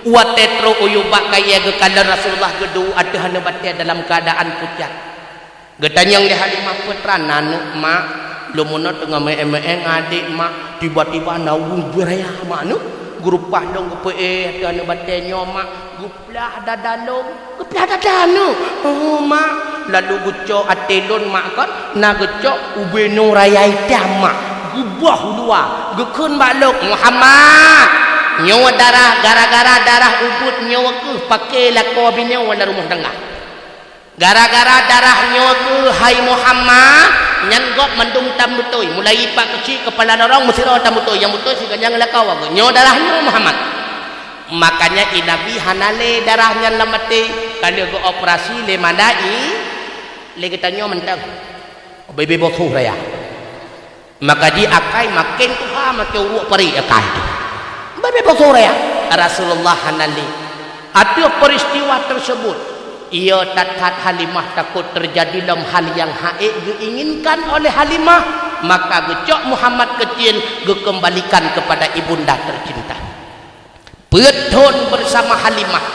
watetro uyubak kaya gekala Rasulullah gedu ada hana batia dalam keadaan pucat gedanyang di Halimah putra nanuk mak lumuna tengah meeng adik mak tiba-tiba naung beraya mak nu grupah dong gepe hana batia nyomak guplah dadalong guplah dadanu mak lalu gucok atelon mak kan na gucok ubeno rayai tamak gubah dua gekun balok Muhammad nyawa darah gara-gara darah Ubud nyawa ke pakai lako binyawa dalam rumah tengah gara-gara darah nyawa ke hai Muhammad nyanggop mendung tambutoi mulai pak kecil kepala dorong mesti rawat tambutoi yang betul si ganjang lakau nyawa darahnya Muhammad makanya Nabi hanale darahnya lamati kalau ke operasi le mandai le kita nyo mentang bebe bosuh raya maka di akai makin tuha makin uruk pari akai bebe bosuh raya Rasulullah hanali ada peristiwa tersebut ia tatat Halimah takut terjadi dalam hal yang haik diinginkan oleh Halimah maka gecok Muhammad kecil dikembalikan kepada ibunda tercinta beton bersama Halimah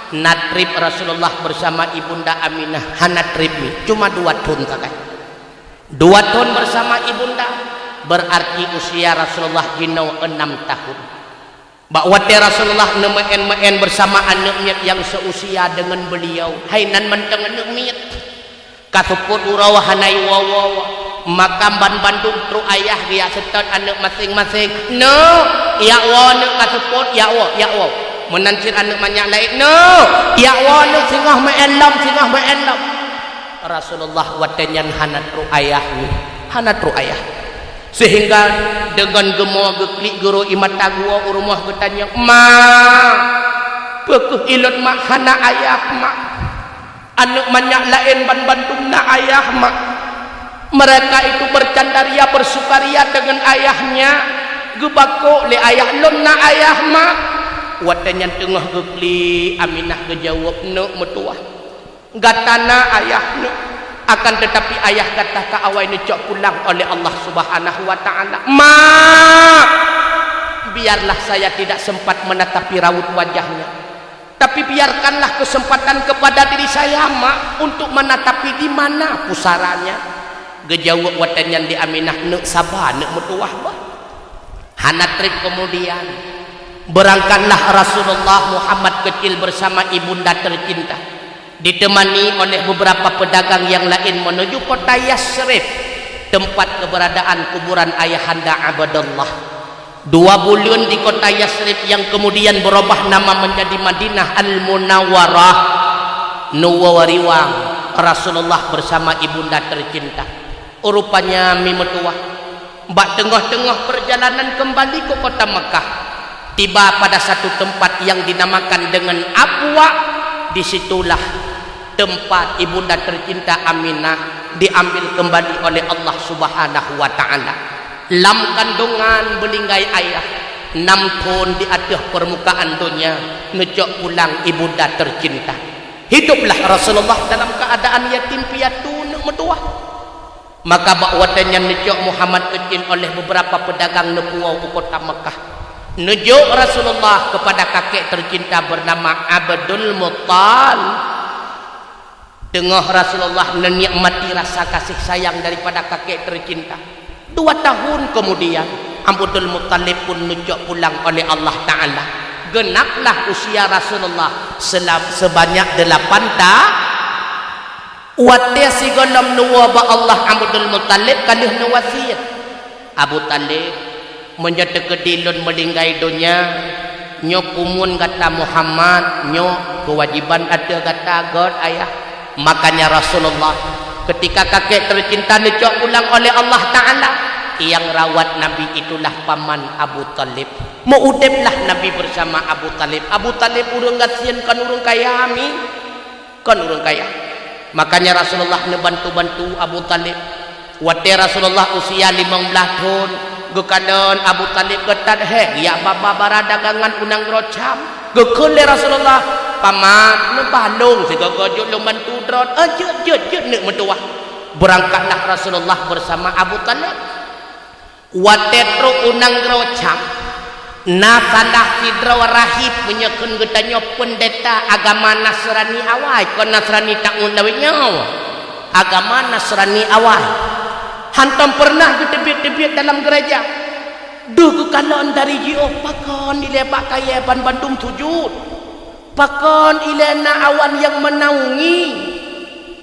natrib Rasulullah bersama ibunda Aminah hanatrib ni cuma 2 tahun saja 2 tahun bersama ibunda berarti usia Rasulullah ginau 6 tahun bakwate Rasulullah nemen bersama anaknya yang seusia dengan beliau hainan menteng anak miet kasuput urawa hanai wawa makam Bandung tru ayah dia setot anak masing-masing no ya wa anak kasuput ya wa menancir anak banyak lain no ya wanu singah ma'elam Rasulullah watenyan hanatru ayah sehingga dengan gemua geklik guru imat tagua rumah bertanya pekuh ilot mak hana ayah mak anak banyak lain bandung na ayah mak mereka itu bercandaria bersukaria dengan ayahnya gebako le ayah lon na ayah mak watanya tengah gekli Aminah gejawab no metuah gatana ayah no akan tetapi ayah kata ka awai necok pulang oleh Allah Subhanahu wa taala biarlah saya tidak sempat menatapi raut wajahnya tapi biarkanlah kesempatan kepada diri saya mak untuk menatapi di mana pusaranya gejawab watanya di Aminah no sabar no metuah bah hanatrib kemudian berangkatlah Rasulullah Muhammad kecil bersama ibunda tercinta ditemani oleh beberapa pedagang yang lain menuju kota Yasrib tempat keberadaan kuburan ayahanda Abdullah. 2 bulan di kota Yasrib yang kemudian berubah nama menjadi Madinah Al-Munawwarah. Nuwawariwang Rasulullah bersama ibunda tercinta. Rupanya mimetua bak tengah-tengah perjalanan kembali ke kota Mekah, tiba pada satu tempat yang dinamakan dengan Abwa. Disitulah tempat ibunda tercinta Aminah diambil kembali oleh Allah Subhanahu wa taala. Lam kandungan belinggai ayah 6 tahun di atas permukaan dunia ngejok pulang ibunda tercinta. Hiduplah Rasulullah dalam keadaan yatim piatu nak metua. Maka bakwatannya ngejok Muhammad kecil oleh beberapa pedagang nepuau ke kota Mekah. Ngejok Rasulullah kepada kakek tercinta bernama Abdul Muttalib. Tengah Rasulullah menikmati rasa kasih sayang daripada kakek tercinta. 2 tahun kemudian Abdul Muttalib pun nunjuk pulang oleh Allah Ta'ala. Genaplah usia Rasulullah sebanyak 8 tahun. Watia si golom nuwa ba Allah Abdul Muttalib kalih nuwasiat. Abu Talib menjadi kedilun melinggai dunia. Nyo kumun kata Muhammad, nyo kewajiban ada kata God ayah. Makanya Rasulullah ketika kakek tercinta dicok pulang oleh Allah Ta'ala, yang rawat Nabi itulah paman Abu Talib. Muudiblah Nabi bersama Abu Talib. Abu Talib urung gasian kan urung kaya amin, kan urung kaya. Makanya Rasulullah ngebantu-bantu Abu Talib. Wate Rasulullah usia 15 tahun, gekadan Abu Talib ketat ya baba baradagangan unang rocam. Gekele Rasulullah paman nebalung segagajut lu bantu drot jet nek metua. Berangkatlah Rasulullah bersama Abu Talib. Watetro unang rocam. Na salah sidra rahib menyekun getanya pendeta agama Nasrani awal. Kon Nasrani tak undawnya. Agama Nasrani awal. Hantam pernah ditebit-tebit dalam gereja. Duh kekalaan dari jio pakon dilebak kaya Bandung sujud. Pakon ilena awan yang menaungi.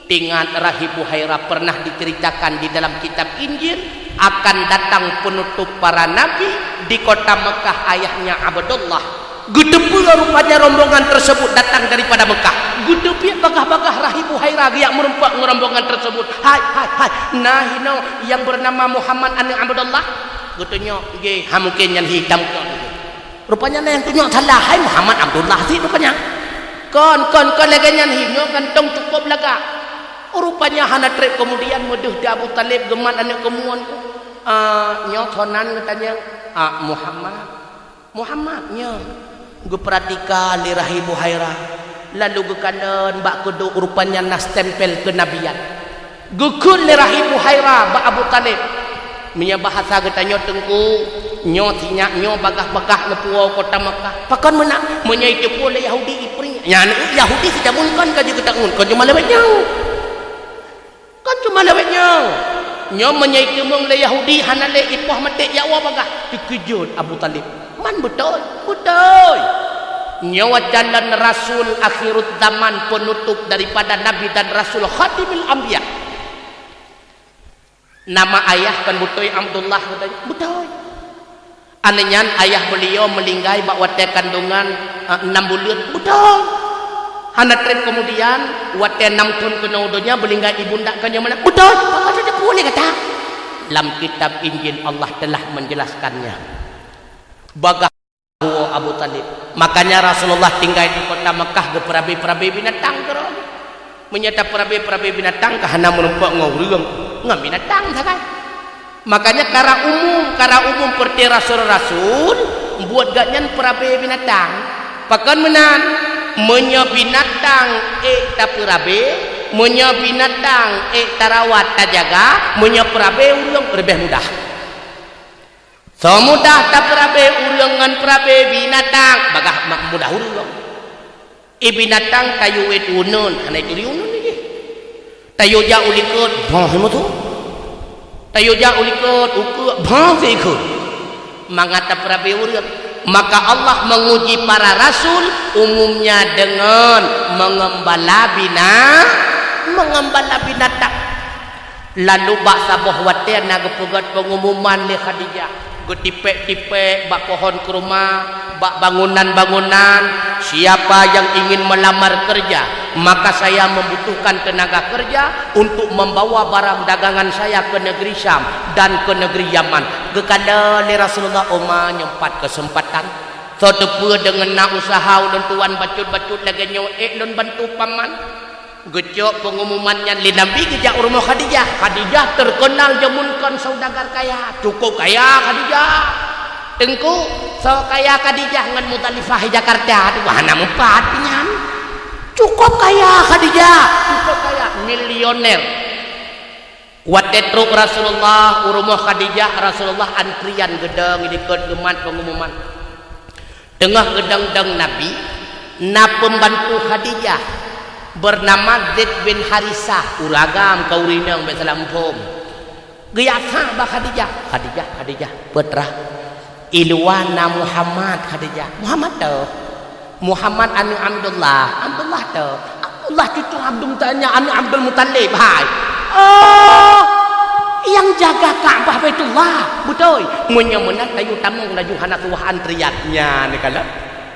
Tingat Rahib Buhaira pernah diceritakan di dalam kitab Injil akan datang penutup para nabi di kota Mekah ayahnya Abdullah. Gedepula rupanya rombongan tersebut datang daripada Mekah. Gedepia bagah-bagah Rahib Buhaira yang merempak rombongan tersebut. Hai. Nah hino yang bernama Muhammad anak Abdullah. Gutunya nggih ha mungkin yang hitam kon. Rupanya yang tunjuk salah hai Muhammad Abdullah sih rupanya. Kon leganya hino kantong cukup laga. Rupanya hana trip kemudian muduh di Abu Talib geman anak kemuan nyotonan katanya Muhammadnya gue perhatikan li Rahib Buhaira lalu gue kanan bak keduk rupanya nas tempel kenabian gue kun li Rahib Buhaira bak Abu Talib punya bahasa katanya tengku nyotinya nyo bagah-bagah lepuau kota Mekah pakan menang menyai tepu le Yahudi ipri ya Yahudi tidak mungkin kaji ketangun kau cuma lewatnya kan cuma lewatnya nyom menyai kemung le Yahudi hana le ipah mati yawa bagah dikejut Abu Talib man betul nyawa jalan Rasul akhirut zaman penutup daripada Nabi dan Rasul Khatimul Anbiya. Nama ayah kan Butoy Abdullah katanya Butoy anenyan ayah beliau melinggai bak wate kandungan 6 bulan Butoy hana trip kemudian wate 6 tahun kenaudonya belinggai ibunda kanya mana Butoy apa saja boleh kata dalam kitab Injil Allah telah menjelaskannya bagah Abu Talib. Makanya Rasulullah tinggal di kota Mekah ke perabi-perabi binatang kerana menyata perabi-perabi binatang kahana merumpak ngawurung ngam binatang sakai. Makanya kara umum perti rasul-rasul buat ganyan perabi binatang pakan menan menya binatang ta perabi menya binatang tarawat tajaga menya perabi urang lebih mudah. So mudah tak perabe ulangan perabe binatang bagah mudah ulang. Binatang tayu wet unun, hana itu unun ni. Tayu ja ulikut, bah hemo tu. Tayu ja ulikut, uku bah ikut. Mangata perabe ulang. Maka Allah menguji para rasul umumnya dengan mengembala binatang. lalu bak saboh wate naga pegat pengumuman li Khadijah tipe-tipe bak pohon kurma, bak bangunan-bangunan. Siapa yang ingin melamar kerja, maka saya membutuhkan tenaga kerja untuk membawa barang dagangan saya ke negeri Syam dan ke negeri Yaman. Gekada li Rasulullah Umar nyempat kesempatan. Sotepe dengan nak usaha ulun tuan bacut-bacut lagi nyoek lun bantu paman. Gecok pengumumannya li Nabi gejak rumah Khadijah. Khadijah terkenal jamunkan saudagar kaya, cukup kaya Khadijah. Tengku so kaya Khadijah ngan Mutalifah Jakarta tu wahana empat pinyan. Cukup kaya Khadijah, cukup kaya milioner. Watetruk Rasulullah rumah Khadijah, Rasulullah antrian gedang dikut gemat pengumuman. Tengah gedang-gedang Nabi, na pembantu Khadijah bernama Zaid bin Harisah uragam kaurinang besalampom geyasa ba Khadijah putra ilwana Muhammad Khadijah Muhammad anu Abdullah Abdullah cucu Abdul tanya anu Abdul Muttalib hai yang jaga Ka'bah Baitullah betul menyemenat layu tamung laju hana tuah antriatnya ni kala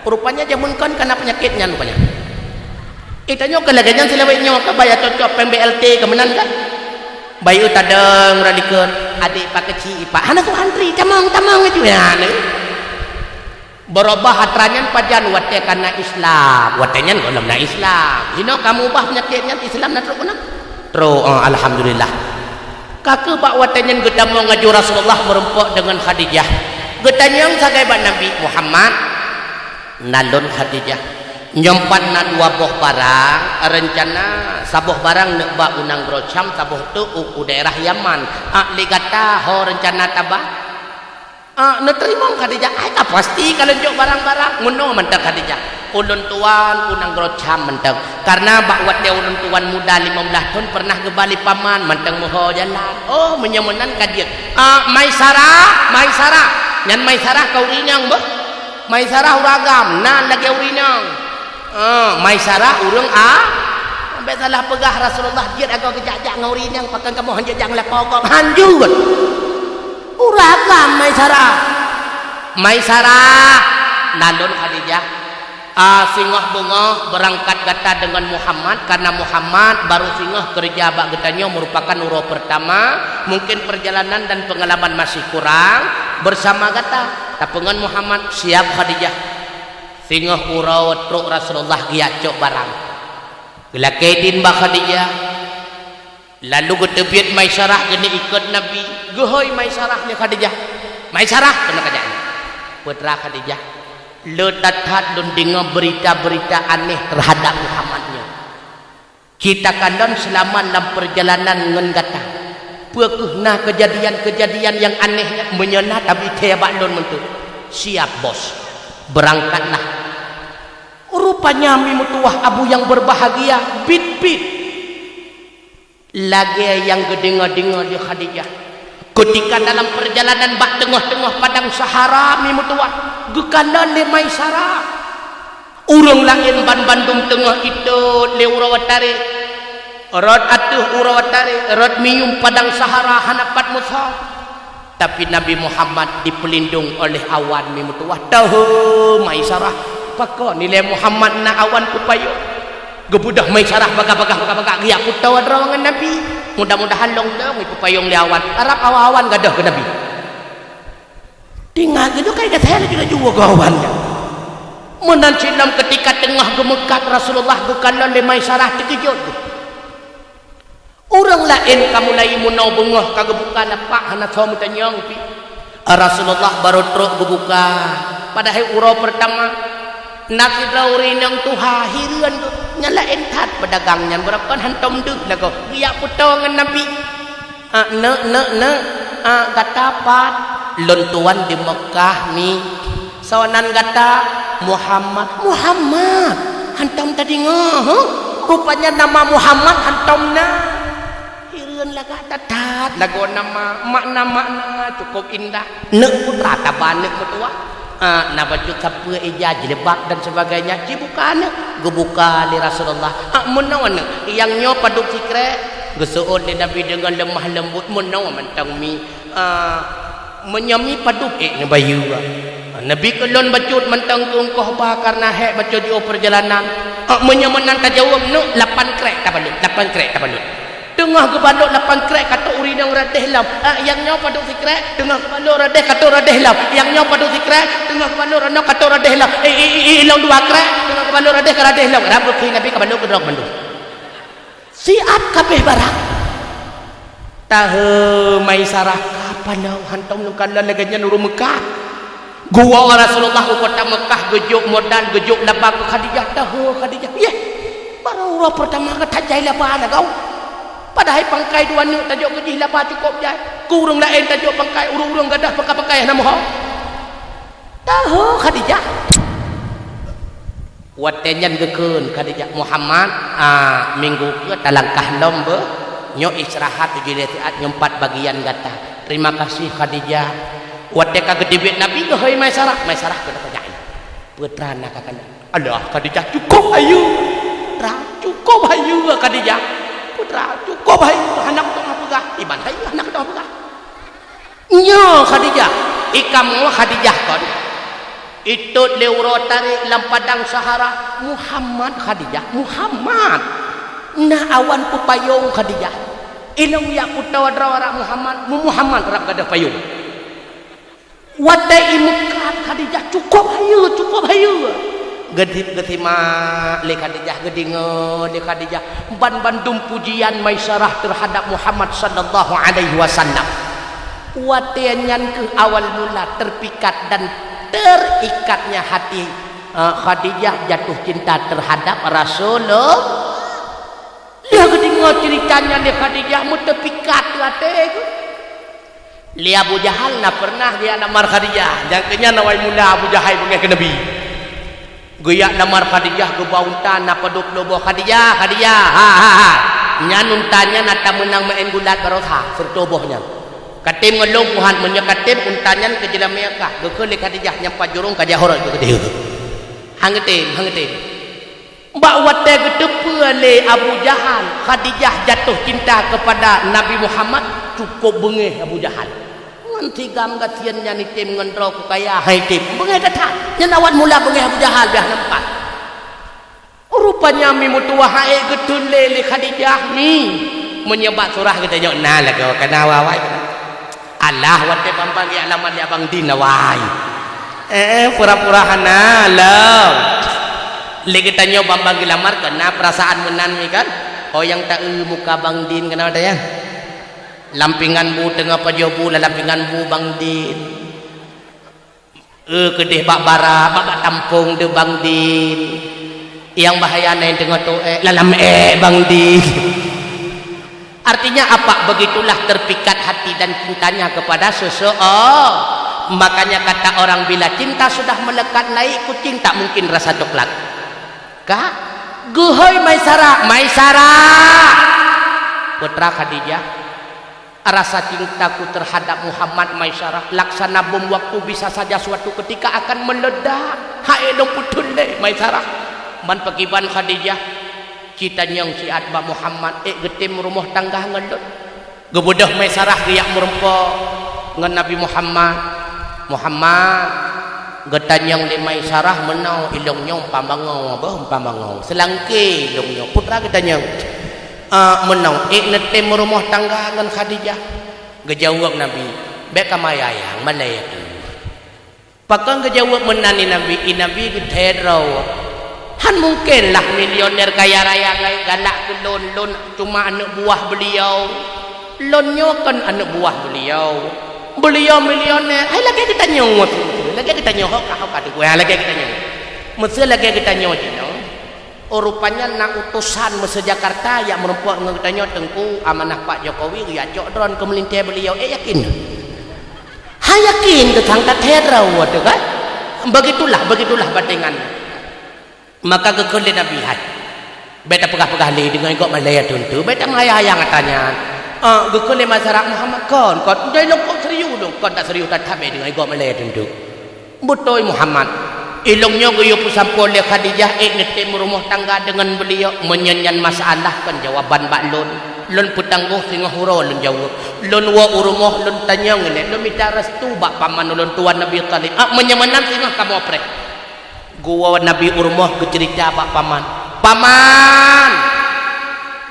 rupanya jamunkan karena penyakitnya rupanya. Itanya kelagajan silawainya ke bayar cocok PMBLT kemenan kan bayu tadeng radikeun adik pak kecil pak hana tu antri tamang itu ya berubah hatranyan pajan wate kana Islam watenyan golem na Islam hino kamu ubah penyakitnya Islam na terus alhamdulillah kake bak watenyan gedamong ngaju Rasulullah merempok dengan Khadijah gedanyang sagaiban Nabi Muhammad nalon Khadijah nyempan na dua boh barang rencana saboh barang nek ba unang grocam saboh tu u daerah Yaman ligata ho rencana tabah ne terima Khadijah ai ka pasti kalau jok barang-barang muno mentek Khadijah ulun tuan unang grocam mentek karena bak wate ulun tuan muda 15 tahun pernah ke Bali paman mentek moho jalan menyemenan kadieu Maisarah nyan Maisarah kau rinang beh Maisarah uragam nan lagi urinang Maisarah urang sampai salah pegah Rasulullah dia agak kejak-jak ngauri yang pakai kamu hanjak jang lepokok hanjur uragam Maisarah nalun Khadijah singah bunga berangkat gata dengan Muhammad karena Muhammad baru singah kerja bak getanya merupakan uro pertama mungkin perjalanan dan pengalaman masih kurang bersama gata tapengan Muhammad siap Khadijah singah urau truk Rasulullah giacok barang gelakedin ba Khadijah lalu getebiat Maisarah gini ikut Nabi gehoy Maisarah nya Khadijah Maisarah kena kajaan putra Khadijah letat dun dengar berita-berita aneh terhadap Muhammadnya kita kandon selama dalam perjalanan ngen gata pekuhna kejadian-kejadian yang anehnya menyenat tapi tebak don mentu siap bos berangkatlah rupanya mimutuah abu yang berbahagia bit lagi yang gedenga-denga di Khadijah ketika dalam perjalanan bak tengah-tengah padang Sahara mimutuah gekana le Maisarah urang lain ban Bandung tengah itu le urawatari rod atuh urawatari rod mium padang Sahara hanapat musa tapi Nabi Muhammad dipelindung oleh awan mimutuah tahu Maisarah pakok nilai Muhammad na awan kupayo gebudah Maisarah baga-baga dia putawa rawangan Nabi mudah-mudahan long dong kupayong li awan Arab awan gadah ke Nabi tinggal gitu kayak saya juga ke awannya menancinam ketika tengah gemekat Rasulullah bukan le Maisarah terkejut orang lain kamu lain munau bengah kagebuka lapak hana sama tanyang Rasulullah baru truk gebuka pada hari urau pertama nasi lauri nang tuha hirian nyala entat pedagangnya berapa hantom duk lagu dia putongan Nabi gatapat lontuan di Mekah ni sawanan gata Muhammad hantom tadi rupanya nama Muhammad hantomna hirian laga tatat lagu nama makna cukup indah nek putra tabanek mutua na baju kapur ijaz jilbab dan sebagainya dibuka gebuka li Rasulullah menawan yang nyo paduk sikre gesuun ni Nabi dengan lemah lembut menau mentang mi menyami paduk ni bayu Nabi kelon bacut mentang kungkoh bah karena hek baca di perjalanan menyamanan tajawab nu 8 krek tabalut 8 krek tabalut tengah kebalok 8 krek kata urinang radeh lam yang nyaw paduk si krek tengah kebalok radeh kata radeh lam yang nyaw paduk si krek tengah kebalok radeh kata radeh lam ilang 2 krek tengah kebalok radeh kata radeh lam rambut Nabi kebalok kedok mandung siap kabeh barang tahu Maisarah kapan hantam nu kala leganya nuru Mekah gua Rasulullah kota Mekah gejuk modal gejuk labang Khadijah tahu Khadijah ye baru orang pertama kata jai labang kau padahal pangkai dua ni tajuk gejih labang cukup jai kurung lain tajuk pangkai urung-urung gadah pangkai nama kau tahu Khadijah watenyan gekeun Khadijah Muhammad minggu ke talangkah lomba nyo istirahat tujuh rakaat nyempat bagian gata terima kasih Khadijah wateka gedebet Nabi ke hei Maisarah kena kerjaan putra nak kakanda Allah Khadijah cukup ayu putra cukup ayu Khadijah putra cukup ayu anak tu ngapegah iban ayu anak tu ngapegah nyo Khadijah ikam Khadijah kon itu leuro tarik lampadang Sahara Muhammad Khadijah Muhammad nah awan pupayung Khadijah ilang ya putawara Muhammad rak gadah payung wadai Mekah Khadijah cukup hayu gedi ma le Khadijah gedinge le Khadijah ban-bandum pujian Maisarah terhadap Muhammad sallallahu alaihi wasallam watianyan ke awal mula terpikat dan terikatnya hati Khadijah jatuh cinta terhadap Rasulullah dia gedinge ceritanya le Khadijah mu terpikat hati li Abu Jahal na pernah dia lamar Khadijah jangkanya nawai mula Abu Jahal pengen ke Nabi goyak lamar Khadijah ke bauntan na paduk lobo Khadijah ha nyanun tanya nata menang main gulat barotha sertobohnya katim ngelong Tuhan menyekatim untanyan ke jela Mekah ke Khadijah nyampa jurung ka Johor ke gede hangetim mbak wate gedepe le Abu Jahal Khadijah jatuh cinta kepada Nabi Muhammad cukup bengeh Abu Jahal nanti gam gatiannya ni tim ngendro ku kaya hai tim bengeh datang nyenawat mula bengeh Abu Jahal biah nampak rupanya mi mutua hae gedun le Khadijah ni menyebab surah kita nyok na lah kau kana wawai Allah wate pampang ya alamat ya bang din wai pura-pura hana law le kita nyok pampang lamar kena perasaan menan mi kan oh yang tak muka bang din kenapa dah ya lampingan bu tengah pajobu lampingan bu bang din kedeh bak bara bak tampung de bang din yang bahaya naik tengah tu lalam bang din artinya apa begitulah terpikat hati dan cintanya kepada seseorang makanya kata orang bila cinta sudah melekat naik kucing tak mungkin rasa coklat kak guhoi Maisarah putra Khadijah rasa cintaku terhadap Muhammad Maisarah laksana bom waktu bisa saja suatu ketika akan meledak hae dong putul le Maisarah man pagiban Khadijah kita nyong si Adba Muhammad getim rumah tangga ngelut gebudah Maisarah riak merempo ngan Nabi Muhammad getanyang le Maisarah menau ilong nyong pambangau selangke ilong nyong putra getanyang menang netem rumah tangga dengan Khadijah gejawab Nabi beka mayayang malaya tu pakang gejawab menani Nabi gedero han mungkin lah milioner kaya raya galak ke lon cuma anak buah beliau lonnya kan anak buah beliau milioner hai lagi kita nyong hok tu lagi kita nyong mesti lagi kita nyong rupanya nak utusan masa Jakarta yang merempuan ngetanya tengku amanah Pak Jokowi ya cok dron ke melintir beliau yakin tentang katera waduh kan begitulah batingan maka kekelin Nabi hai beta pegah-pegah li dengan kok malaya tuntu beta ngayang katanya kekelin masyarakat Muhammad kon jadi kok serius dong kon tak serius tak tabe dengan kok malaya tuntu betul Muhammad ilongnya guyo pusampol le Khadijah netem rumah tangga dengan beliau menyanyan masalah kan jawaban baklon lun petangguh singa hura lun jawab lun wa urmoh lun tanyang ni lun minta restu bak paman lun tuan Nabi Talib menyamanan singa kamu oprek gua Nabi urmoh ke cerita bak paman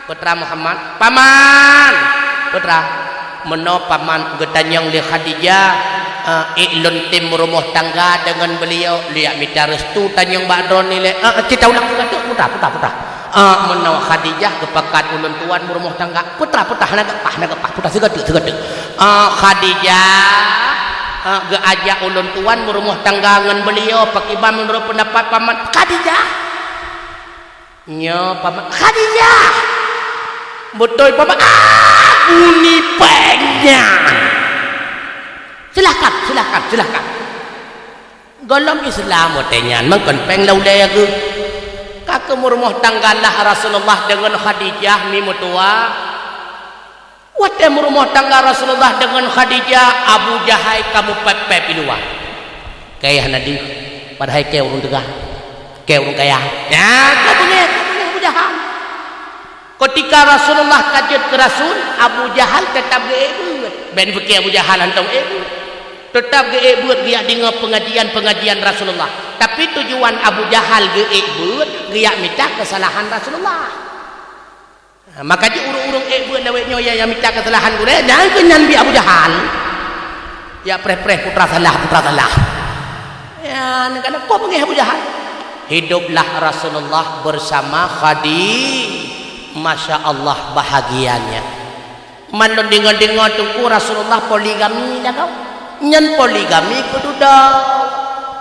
putra Muhammad paman putra meno paman getanyang li Khadijah lun tim rumah tangga dengan beliau lihat minta restu tanyang badron ni le kita ulang putra menawa Khadijah kepakat ulun tuan rumah tangga putra nagapah putra segede Khadijah geajak ulun tuan rumah tangga dengan beliau pakiban menurut pendapat paman Khadijah nyo paman Khadijah betul paman uni pengnya silahkan golong Islam tenyan mangkon peng laule aku kakek rumah tanggalah Rasulullah dengan Khadijah mi mutua wate rumah tangga Rasulullah dengan Khadijah Abu Jahal kamu pepep di luar kaya nadi padahal kaya urung tegah kaya urung kaya ya kamu Abu Jahal ketika Rasulullah kajut ke Rasul Abu Jahal tetap geebut ben fikir Abu Jahal antong tetap geebut dia dengar pengajian Rasulullah tapi tujuan Abu Jahal geebut dia minta kesalahan Rasulullah makanya urung-urung ebut daweknya yang minta kesalahan gue jangan kenyan bi Abu Jahal ya preh putra salah ya negara kok pergi Abu Jahal hiduplah Rasulullah bersama Khadijah Masya Allah bahagianya man dengar tungku Rasulullah poligami dah kau nyan poligami keduda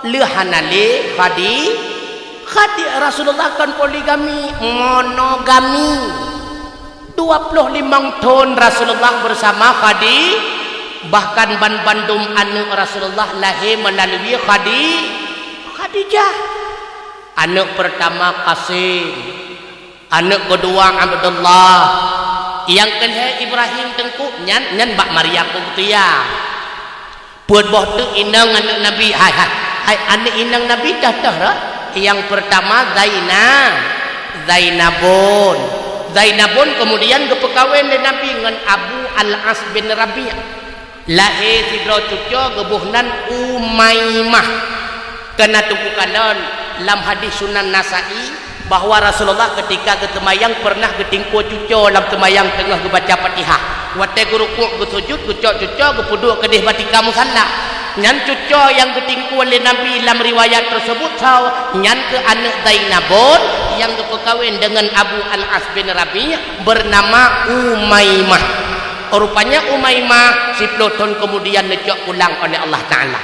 lehanale Khadi Rasulullah kan poligami monogami 25 tahun Rasulullah bersama Khadi bahkan bandum anak Rasulullah lahir melalui Khadijah anak pertama Qasim anak kedua Abdullah yang kedua Ibrahim tengku nyan Mbak Maria Qubtiyah buat boh tu inang anak Nabi hai anak inang Nabi dah yang pertama Zainabun kemudian kepekawin dengan Nabi dengan Abu Al-As bin Rabi' lahir sidro cucu gebuhnan Umaymah kena tuku kalon dalam hadis Sunan Nasa'i bahwa Rasulullah ketika ketemayang pernah ketingku cucu dalam temayang tengah kebaca Fatihah wate gurukuk gesujud cucu kepuduk kedih batika musalla nyan cucu yang ketingku oleh Nabi dalam riwayat tersebut nyan ke anak Zainabun yang berkahwin dengan Abu Al-As bin Rabi' bernama Umaymah rupanya Umaymah 10 tahun kemudian necok pulang oleh Allah Ta'ala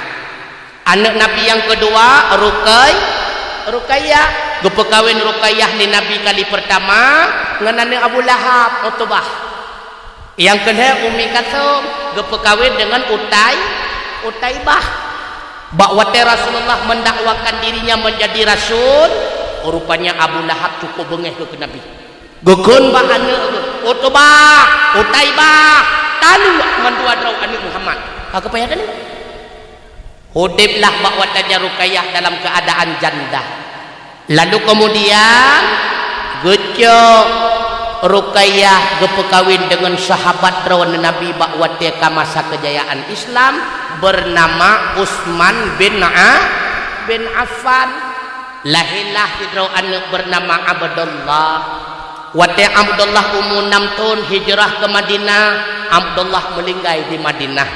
anak Nabi yang kedua Ruqayyah berkahwin Ruqayyah ni Nabi kali pertama dengan anak Abu Lahab Utbah yang kedua Ummi Kalsum berkahwin dengan Utaibah bakwate Rasulullah mendakwakan dirinya menjadi rasul rupanya Abu Lahab cukup bengeh ke Nabi geun ba anak Utbah Utaibah talu mandua draw anak Muhammad kepayakan ni hudiblah bakwatanya Ruqayyah dalam keadaan janda lalu kemudian gejo Ruqayyah berkahwin dengan sahabat rawan Nabi bakwate ka masa kejayaan Islam bernama Utsman bin Affan lahirlah sidro anak bernama Abdullah wate Abdullah umur 6 tahun hijrah ke Madinah Abdullah meninggal di Madinah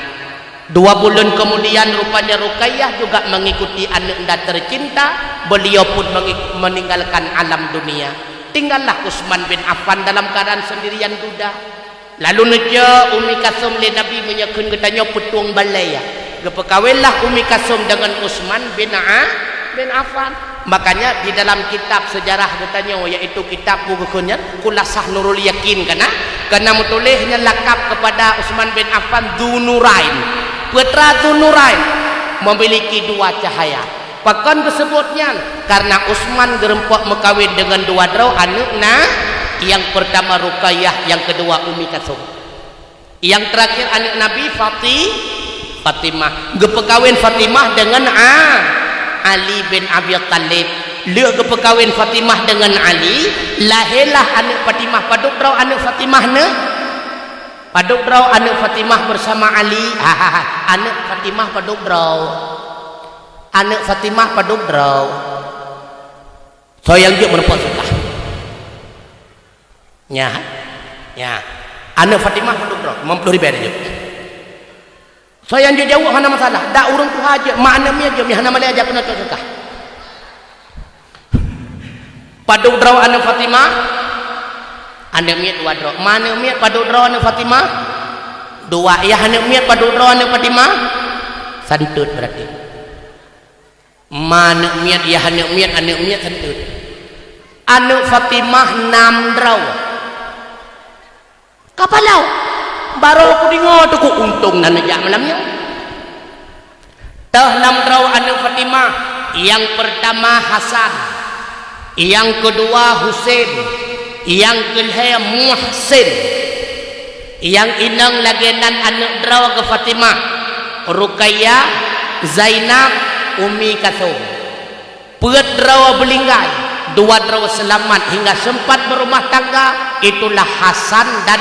2 bulan kemudian rupanya Ruqayyah juga mengikuti anak tercinta beliau pun meninggalkan alam dunia tinggallah Utsman bin Affan dalam keadaan sendirian duda lalu neja Ummi Kalsum le Nabi menyekun katanya petuang balaya gepekawinlah Ummi Kalsum dengan Utsman bin Affan makanya di dalam kitab sejarah katanya yaitu kitab bukunya Khulasah Nurul Yakin karena menulisnya lakap kepada Utsman bin Affan Dzunurain putra Dzunurain memiliki 2 cahaya pakan disebutnya karena Utsman gerempok mekawin dengan 2 draw anakna yang pertama Ruqayyah yang kedua Ummi Kalsum yang terakhir anak Nabi Fatimah gepekawin Fatimah dengan Ali bin Abi Thalib dia gepekawin Fatimah dengan Ali lahirlah anak Fatimah paduk draw anak Fatimah Paduk draw anak Fatimah bersama Ali. Anak Fatimah paduk draw. Anak Fatimah paduk draw. So yang dia menempat suka. Ya. Anak Fatimah paduk draw. 50 ribu aja. So yang dia jauh hana masalah. Dak urang tu aja. Makna mi aja mi hana malai aja kena suka. Paduk draw anak Fatimah. Anak miat 2 draw. Mana miat paduk draw anak Fatimah? 2. Ya anak miat paduk draw anak Fatimah? Santut berarti. Mana miat ya anak miat santut. Anak Fatimah 6 draw. Kapalau? Baru aku dengar tu ku untung dan najak malamnya. Tah 6 draw anak Fatimah. Yang pertama Hasan. Yang kedua Husain. Yang kelima Muhsin. Yang inang lagenan anak draw ke Fatimah, Ruqayyah, Zainab, Umi Kalsum. Peut draw belinggai, 2 draw selamat hingga sempat berumah tangga. Itulah Hasan dan